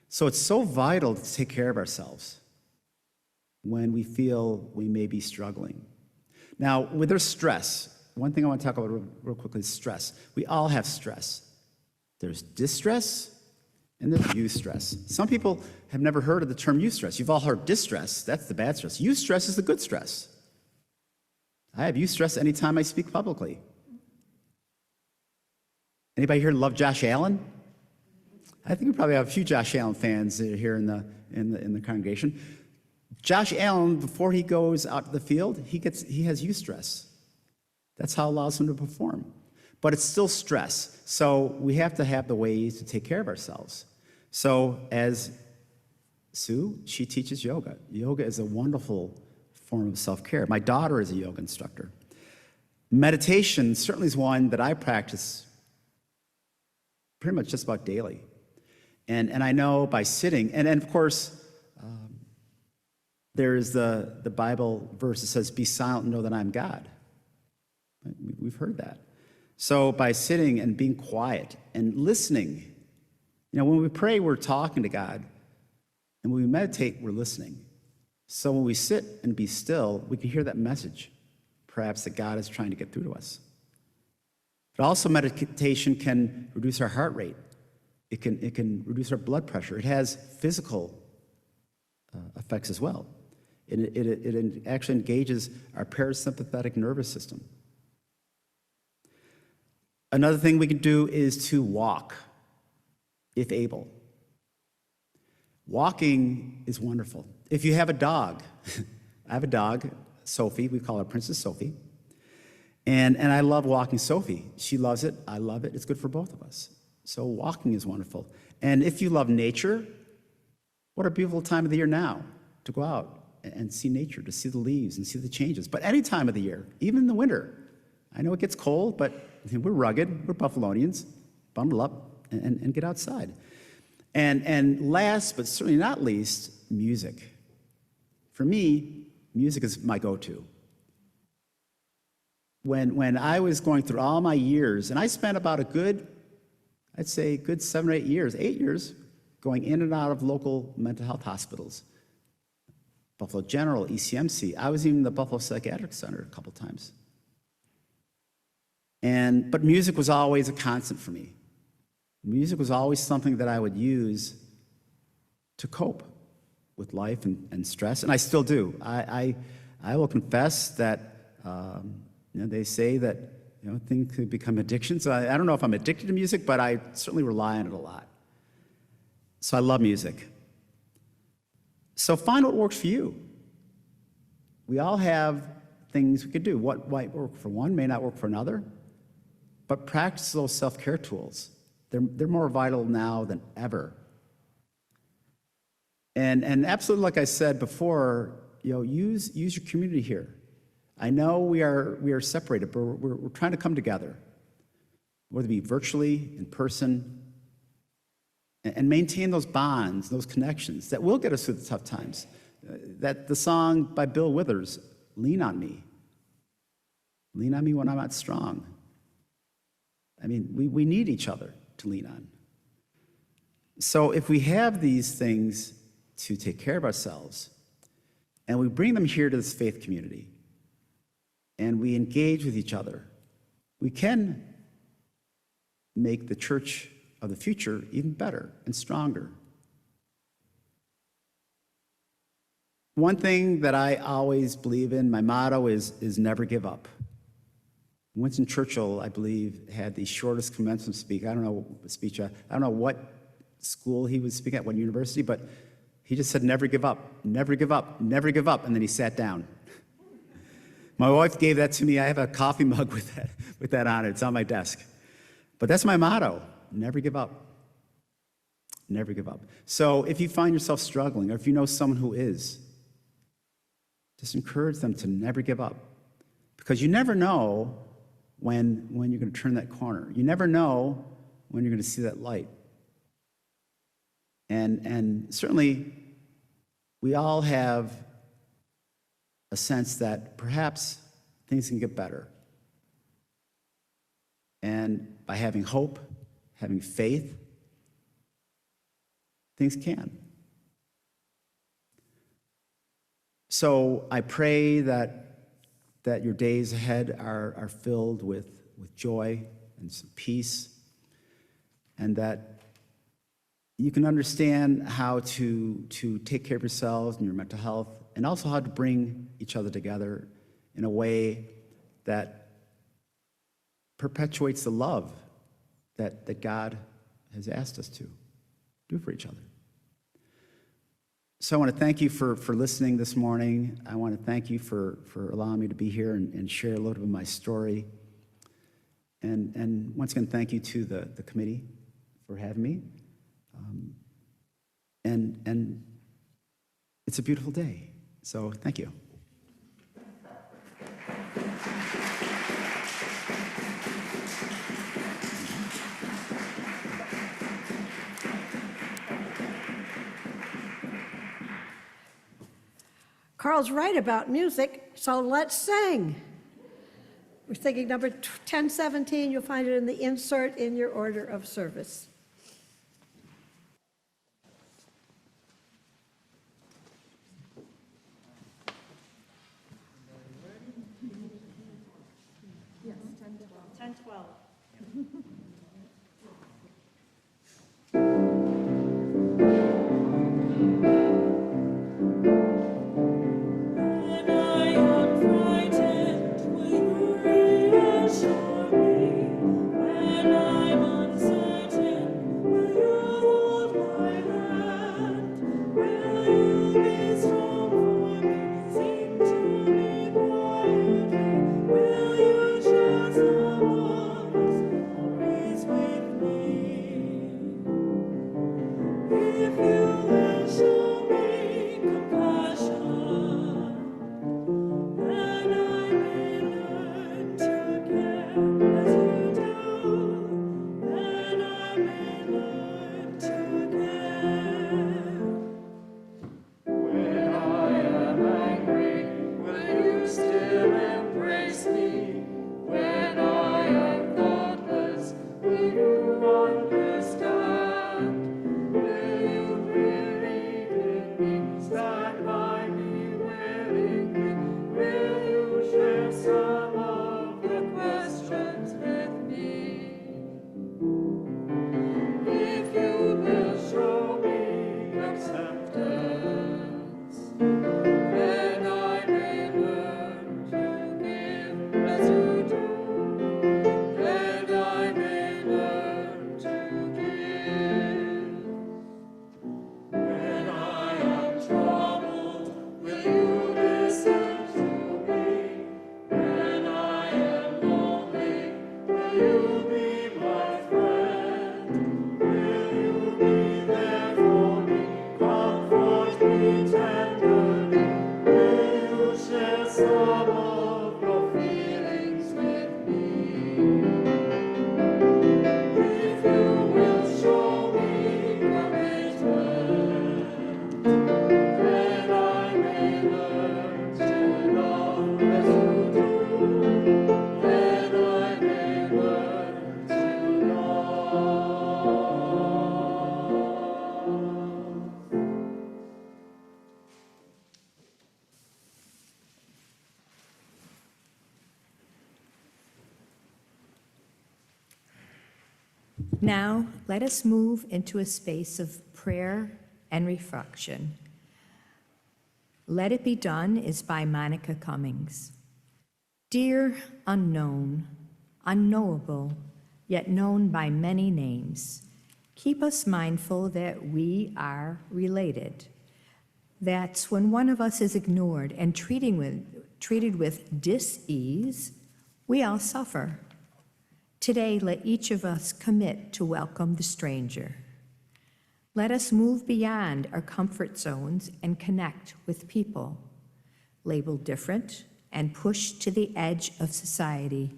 So it's so vital to take care of ourselves when we feel we may be struggling. Now, with their stress, one thing I want to talk about real quickly is stress. We all have stress. There's distress and there's eustress. Some people have never heard of the term eustress. You've all heard distress. That's the bad stress. Eustress is the good stress. I have eustress anytime I speak publicly. Anybody here love Josh Allen? I think we probably have a few Josh Allen fans here in the congregation. Josh Allen, before he goes out to the field, he has eustress. That's how it allows him to perform. But it's still stress. So we have to have the ways to take care of ourselves. So as Sue, she teaches yoga. Yoga is a wonderful form of self-care. My daughter is a yoga instructor. Meditation certainly is one that I practice pretty much just about daily. And I know by sitting, and of course, there's the Bible verse that says, "Be silent and know that I'm God." We've heard that. So by sitting and being quiet and listening, when we pray, we're talking to God. And when we meditate, we're listening. So when we sit and be still, we can hear that message, perhaps, that God is trying to get through to us. But also meditation can reduce our heart rate. It can reduce our blood pressure. It has physical effects as well. It actually engages our parasympathetic nervous system. Another thing we can do is to walk, if able. Walking is wonderful. If you have a dog, I have a dog, Sophie, we call her Princess Sophie, and I love walking Sophie. She loves it, I love it, it's good for both of us. So walking is wonderful. And if you love nature, what a beautiful time of the year now to go out and see nature, to see the leaves and see the changes. But any time of the year, even in the winter. I know it gets cold, but we're rugged, we're Buffalonians. Bundle up and get outside. And last, but certainly not least, music. For me, music is my go-to. When I was going through all my years, and I spent about I'd say a good 7 or 8 years, 8 years, going in and out of local mental health hospitals. Buffalo General, ECMC. I was even in the Buffalo Psychiatric Center a couple times. But music was always a constant for me. Music was always something that I would use to cope with life and stress, and I still do. I will confess that they say that things could become addictions. I don't know if I'm addicted to music, but I certainly rely on it a lot. So I love music. So find what works for you. We all have things we could do. What might work for one may not work for another, but practice those self-care tools. They're more vital now than ever. And absolutely, like I said before, use your community here. I know we are separated, but we're trying to come together, whether it be virtually, in person. and maintain those bonds, those connections that will get us through the tough times. That the song by Bill Withers, Lean on Me. Lean on me when I'm not strong. I mean, we need each other to lean on. So if we have these things to take care of ourselves, and we bring them here to this faith community, and we engage with each other, we can make the church of the future even better and stronger. One thing that I always believe in, my motto is never give up. Winston Churchill, I believe, had the shortest commencement speech. I don't know what school he was speaking at, what university, but he just said, never give up, never give up, never give up, and then he sat down. My wife gave that to me. I have a coffee mug with that on it. It's on my desk. But that's my motto, never give up. Never give up. So if you find yourself struggling, or if you know someone who is, just encourage them to never give up. Because you never know when you're going to turn that corner. You never know when you're going to see that light. And certainly, we all have a sense that perhaps things can get better. And by having hope, having faith, things can. So I pray that your days ahead are filled with joy and some peace, and that you can understand how to take care of yourselves and your mental health, and also how to bring each other together in a way that perpetuates the love that God has asked us to do for each other. So I want to thank you for listening this morning. I want to thank you for allowing me to be here and share a little bit of my story. And once again, thank you to the committee for having me. And it's a beautiful day. So thank you. Carl's right about music, so let's sing. We're thinking number 1017. You'll find it in the insert in your order of service. Yes, 1012. 1012. Understand? Will you Now, let us move into a space of prayer and reflection. Let It Be Done is by Monica Cummings. Dear unknown, unknowable, yet known by many names, keep us mindful that we are related. That's when one of us is ignored and treated with dis-ease, we all suffer. Today, let each of us commit to welcome the stranger. Let us move beyond our comfort zones and connect with people, labeled different and pushed to the edge of society.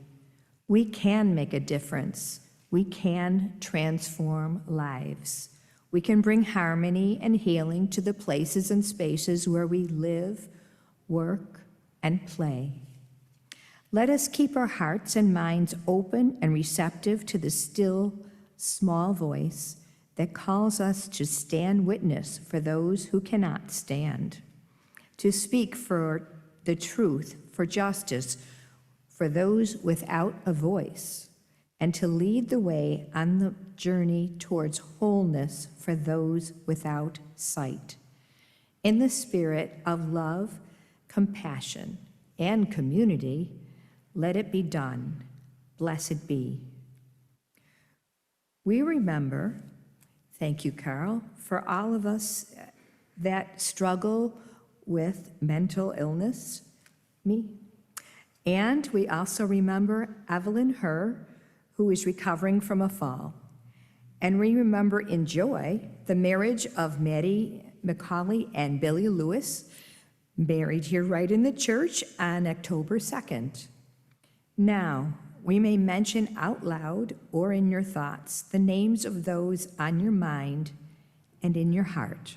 We can make a difference. We can transform lives. We can bring harmony and healing to the places and spaces where we live, work, and play. Let us keep our hearts and minds open and receptive to the still, small voice that calls us to stand witness for those who cannot stand, to speak for the truth, for justice, for those without a voice, and to lead the way on the journey towards wholeness for those without sight. In the spirit of love, compassion, and community, let it be done. Blessed be. We remember, thank you, Karl, for all of us that struggle with mental illness, me. And we also remember Evelyn Herr, who is recovering from a fall. And we remember in joy the marriage of Maddie McCauley and Billy Lewis, married here right in the church on October 2nd. Now, we may mention out loud or in your thoughts the names of those on your mind and in your heart.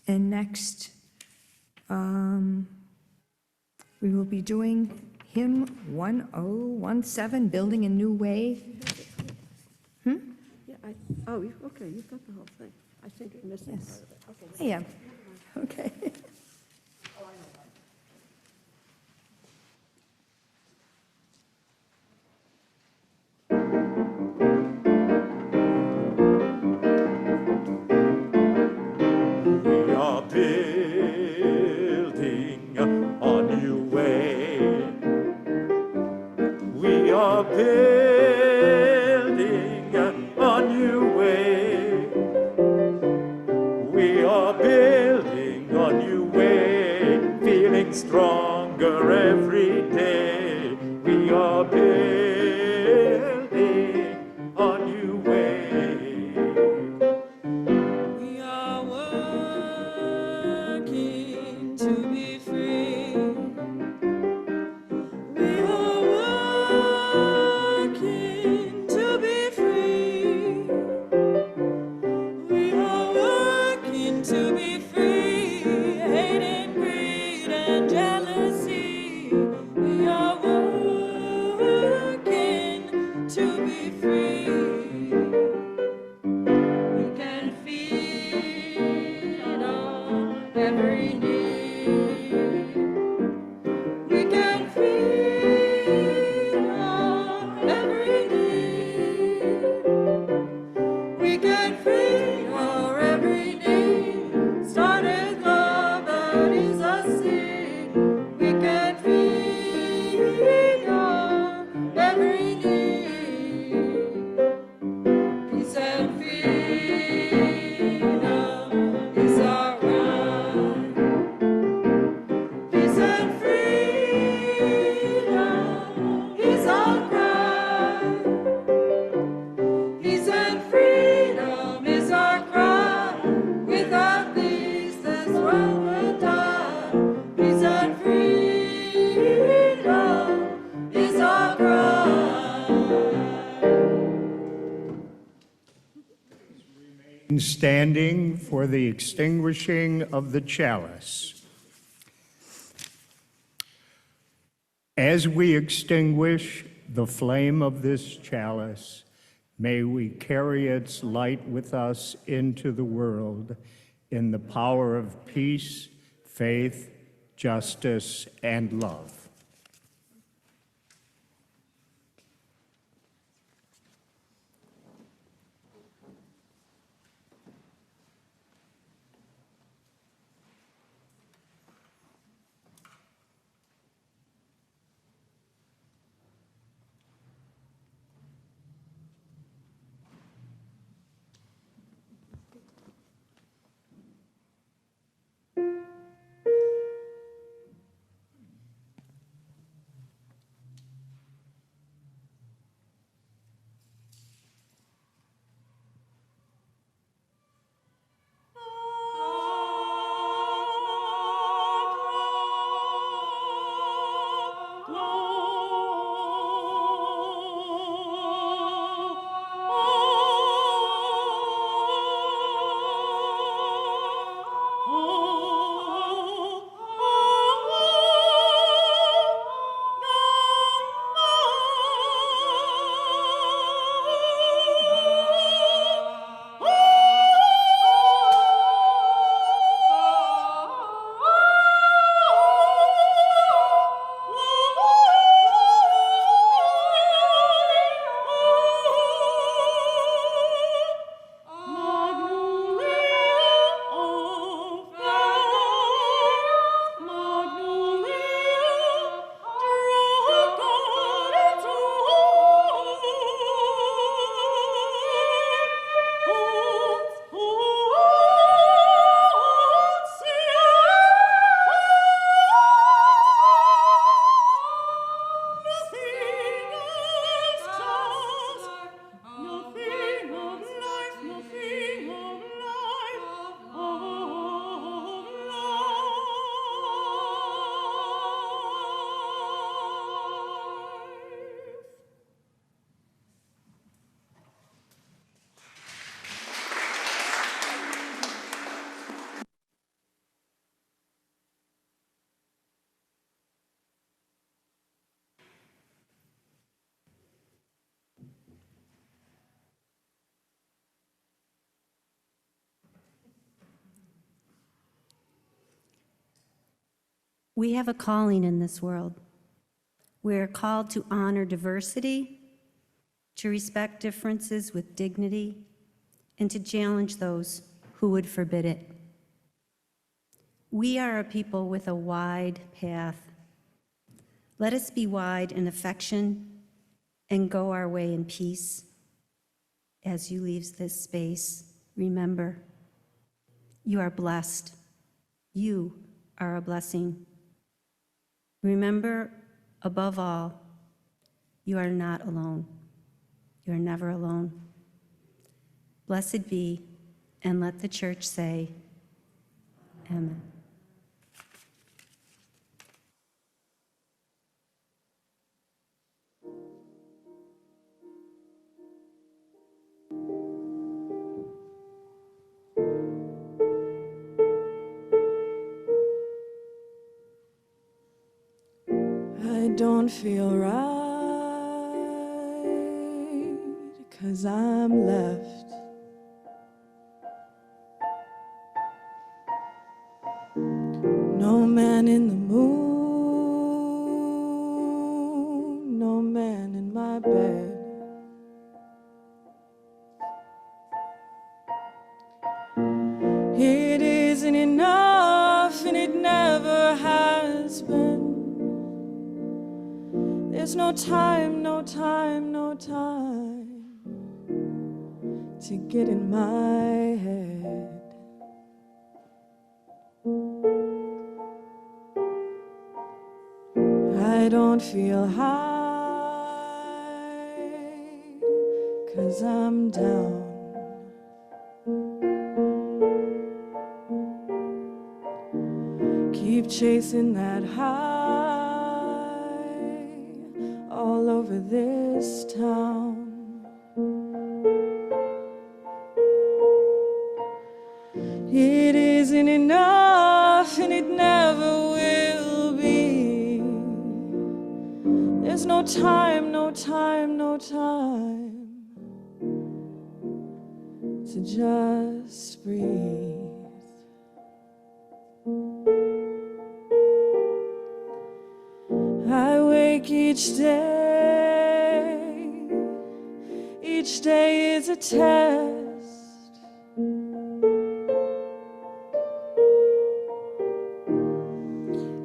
And next, we will be doing hymn 1017, Building a New Way. Yeah, okay, you've got the whole thing. I think you're missing part of it. Okay. Yeah, okay. We are building a new way. We are building a new way. We are building a new way, feeling stronger every day. We are building a new way. We are working to be free. We are working to be free. We are working to be free. Hate and greed and jealousy. We are working to be free. We can feed on every need. We can feed on every need. We can feed on every need. Start as love and ease us sin. We can feed on every need. Peace and freedom is our right. Peace and freedom is our cry. Peace and freedom is our cry. Without these, this world will die. Peace and freedom is our cry. Standing for the extinguishing of the chalice. As we extinguish the flame of this chalice, may we carry its light with us into the world in the power of peace, faith, justice, and love. We have a calling in this world. We are called to honor diversity, to respect differences with dignity, and to challenge those who would forbid it. We are a people with a wide path. Let us be wide in affection and go our way in peace. As you leave this space, remember, you are blessed. You are a blessing. Remember, above all, you are not alone. You are never alone. Blessed be, and let the church say, Amen. I don't feel right, 'cause I'm left. No man in the moon, no man in my bed. It isn't enough, and it never has been. There's no time, no time, no time to get in my head. I don't feel high, 'cause I'm down. Keep chasing that high all over this town. It isn't enough, and it never will be. There's no time, no time, no time to just breathe. I wake each day is a test.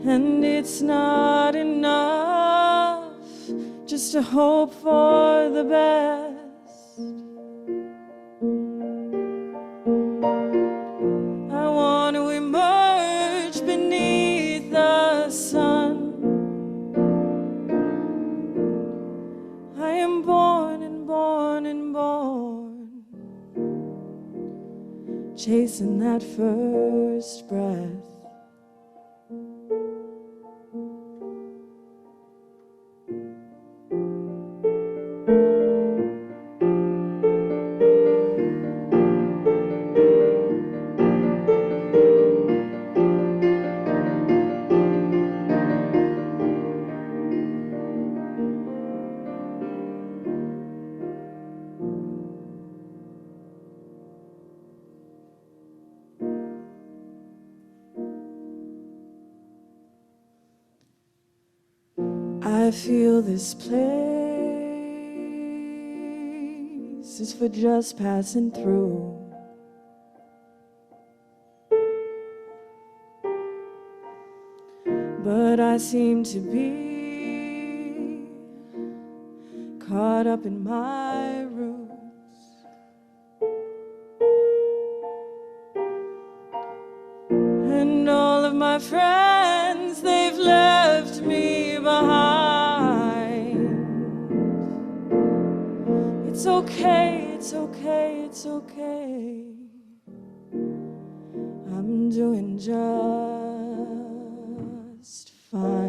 And it's not enough just to hope for the best. I want to emerge beneath the sun. I am born and born and born, chasing that first breath. I feel this place is for just passing through. But I seem to be caught up in my roots. And all of my friends, they've left me behind. It's okay, it's okay, it's okay. I'm doing just fine.